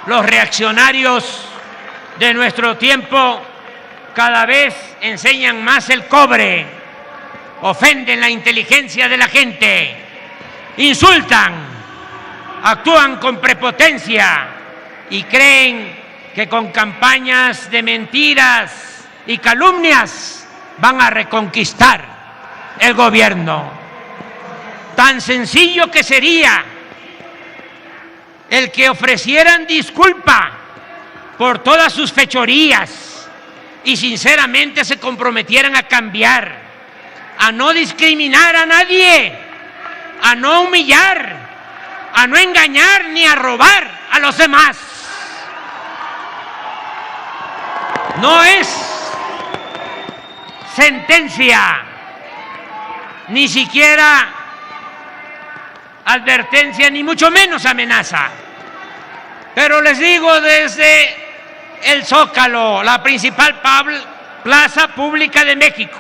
Speaker 4: los reaccionarios de nuestro tiempo cada vez enseñan más el cobre, ofenden la inteligencia de la gente, insultan, actúan con prepotencia y creen que con campañas de mentiras y calumnias van a reconquistar el gobierno. Tan sencillo que sería el que ofrecieran disculpa por todas sus fechorías y sinceramente se comprometieran a cambiar, a no discriminar a nadie, a no humillar, a no engañar ni a robar a los demás. No es sentencia, ni siquiera advertencia, ni mucho menos amenaza. Pero les digo desde el Zócalo, la principal plaza pública de México,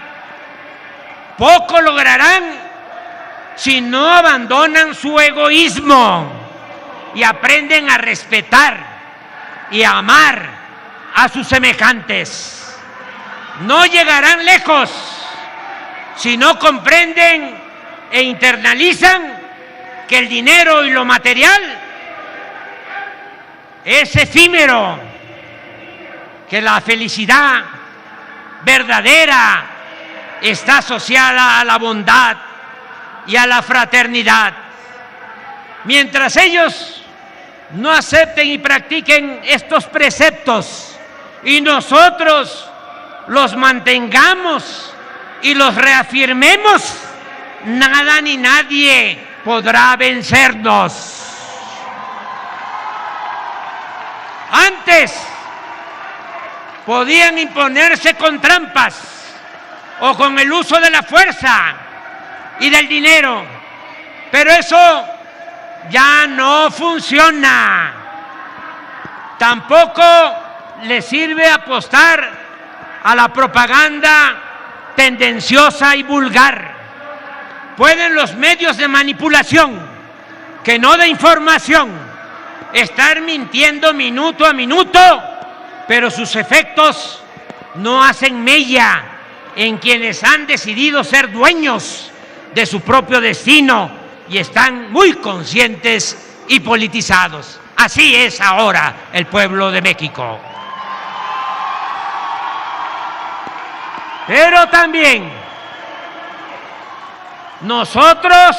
Speaker 4: poco lograrán si no abandonan su egoísmo y aprenden a respetar y a amar a sus semejantes. No llegarán lejos si no comprenden e internalizan que el dinero y lo material es efímero, que la felicidad verdadera está asociada a la bondad y a la fraternidad. Mientras ellos no acepten y practiquen estos preceptos y nosotros los mantengamos y los reafirmemos, nada ni nadie podrá vencernos. Antes podían imponerse con trampas o con el uso de la fuerza y del dinero, pero eso ya no funciona. Tampoco le sirve apostar a la propaganda tendenciosa y vulgar. Pueden los medios de manipulación, que no de información, estar mintiendo minuto a minuto, pero sus efectos no hacen mella en quienes han decidido ser dueños de su propio destino y están muy conscientes y politizados. Así es ahora el pueblo de México. Pero también nosotros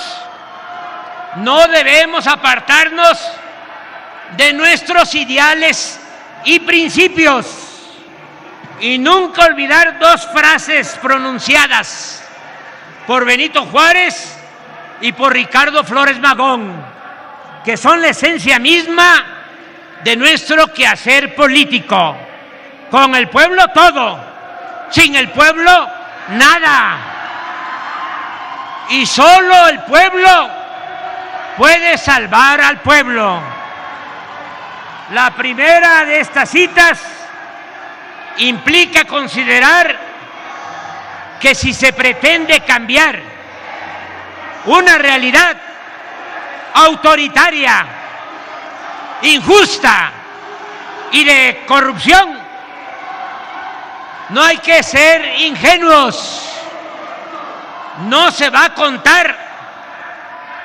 Speaker 4: no debemos apartarnos de nuestros ideales y principios y nunca olvidar dos frases pronunciadas por Benito Juárez y por Ricardo Flores Magón, que son la esencia misma de nuestro quehacer político. Con el pueblo todo, sin el pueblo nada. Y solo el pueblo puede salvar al pueblo. La primera de estas citas implica considerar que si se pretende cambiar una realidad autoritaria, injusta y de corrupción, no hay que ser ingenuos. No se va a contar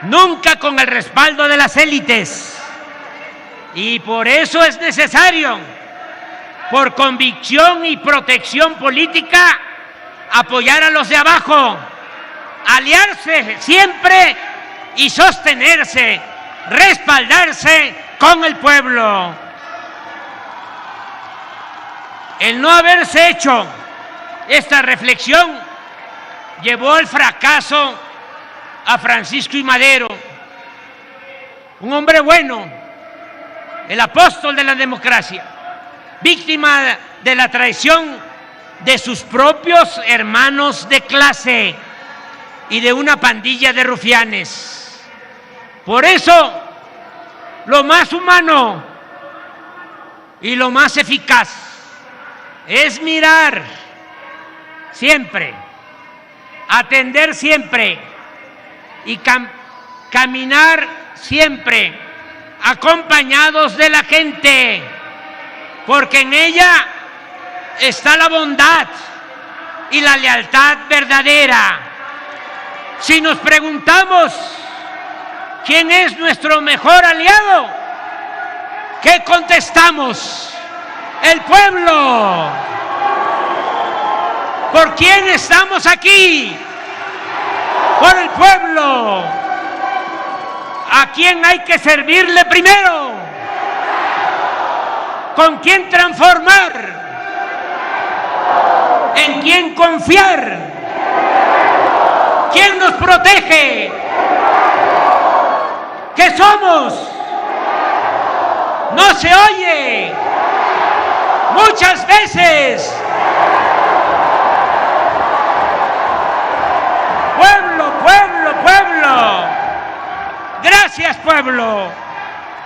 Speaker 4: nunca con el respaldo de las élites. Y por eso es necesario, por convicción y protección política, apoyar a los de abajo, aliarse siempre y sostenerse, respaldarse con el pueblo. El no haberse hecho esta reflexión llevó al fracaso a Francisco I. Madero, un hombre bueno, el apóstol de la democracia, víctima de la traición de sus propios hermanos de clase y de una pandilla de rufianes. Por eso, lo más humano y lo más eficaz es mirar siempre, atender siempre y caminar siempre acompañados de la gente, porque en ella está la bondad y la lealtad verdadera. Si nos preguntamos quién es nuestro mejor aliado, ¿qué contestamos? El pueblo. ¿Por quién estamos aquí? Por el pueblo. ¿A quién hay que servirle primero? ¿Con quién transformar? ¿En quién confiar? ¿Quién nos protege? ¿Qué somos? No se oye. Muchas veces. Pueblo, pueblo, pueblo. Gracias, pueblo.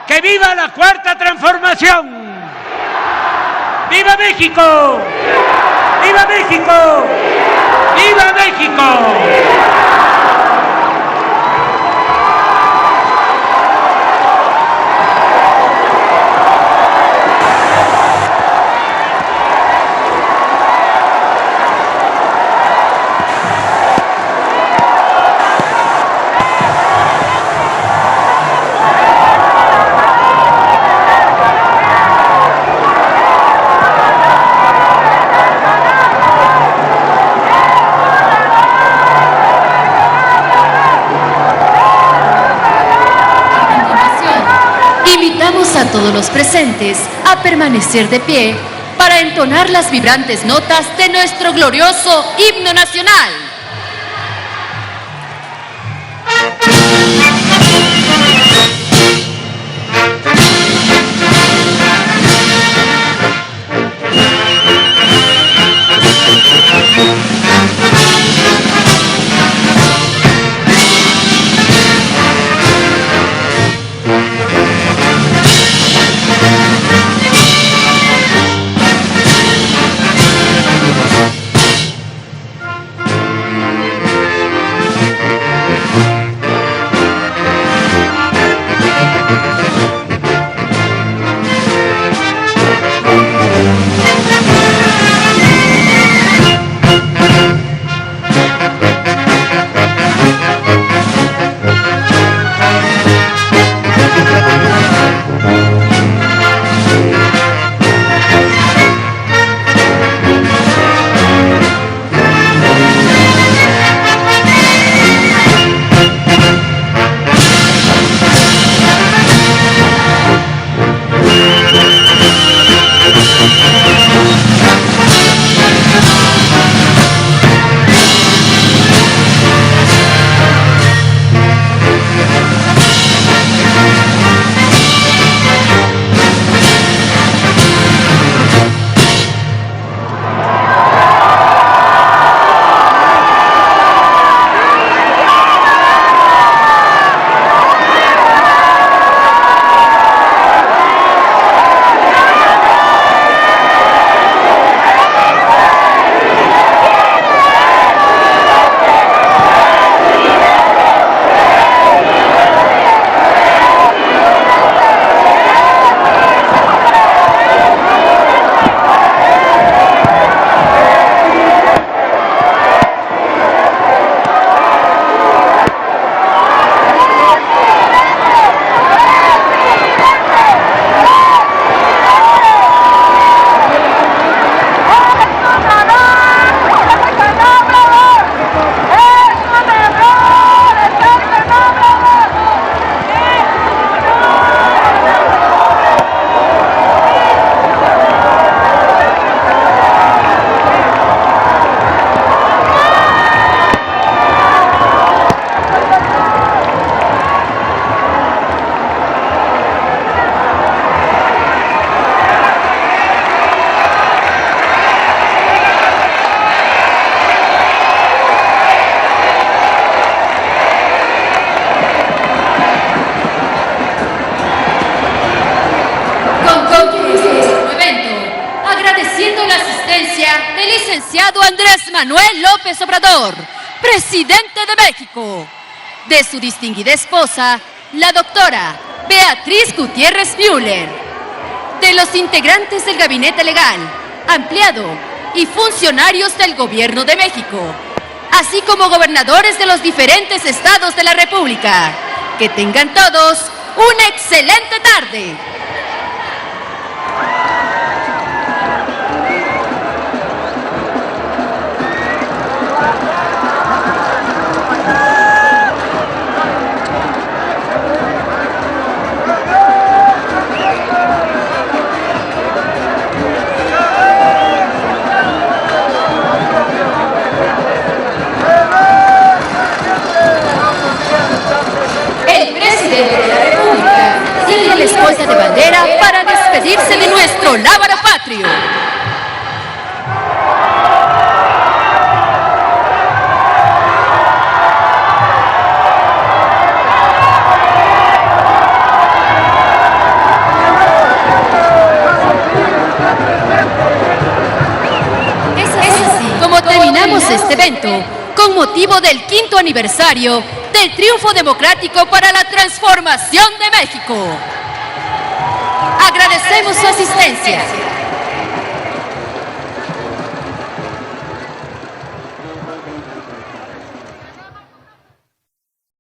Speaker 4: ¡Que viva la Cuarta Transformación! ¡Viva México! ¡Viva México! ¡Viva México!
Speaker 1: Invitamos a todos los presentes a permanecer de pie para entonar las vibrantes notas de nuestro glorioso himno nacional. del licenciado Andrés Manuel López Obrador, presidente de México, de su distinguida esposa, la doctora Beatriz Gutiérrez Müller, de los integrantes del Gabinete Legal, ampliado y funcionarios del Gobierno de México, así como gobernadores de los diferentes estados de la República. Que tengan todos una excelente tarde. La escolta de bandera para despedirse de nuestro lábaro patrio. Es así como terminamos este evento con motivo del 5º aniversario del triunfo democrático para la transformación de México. Agradecemos su asistencia.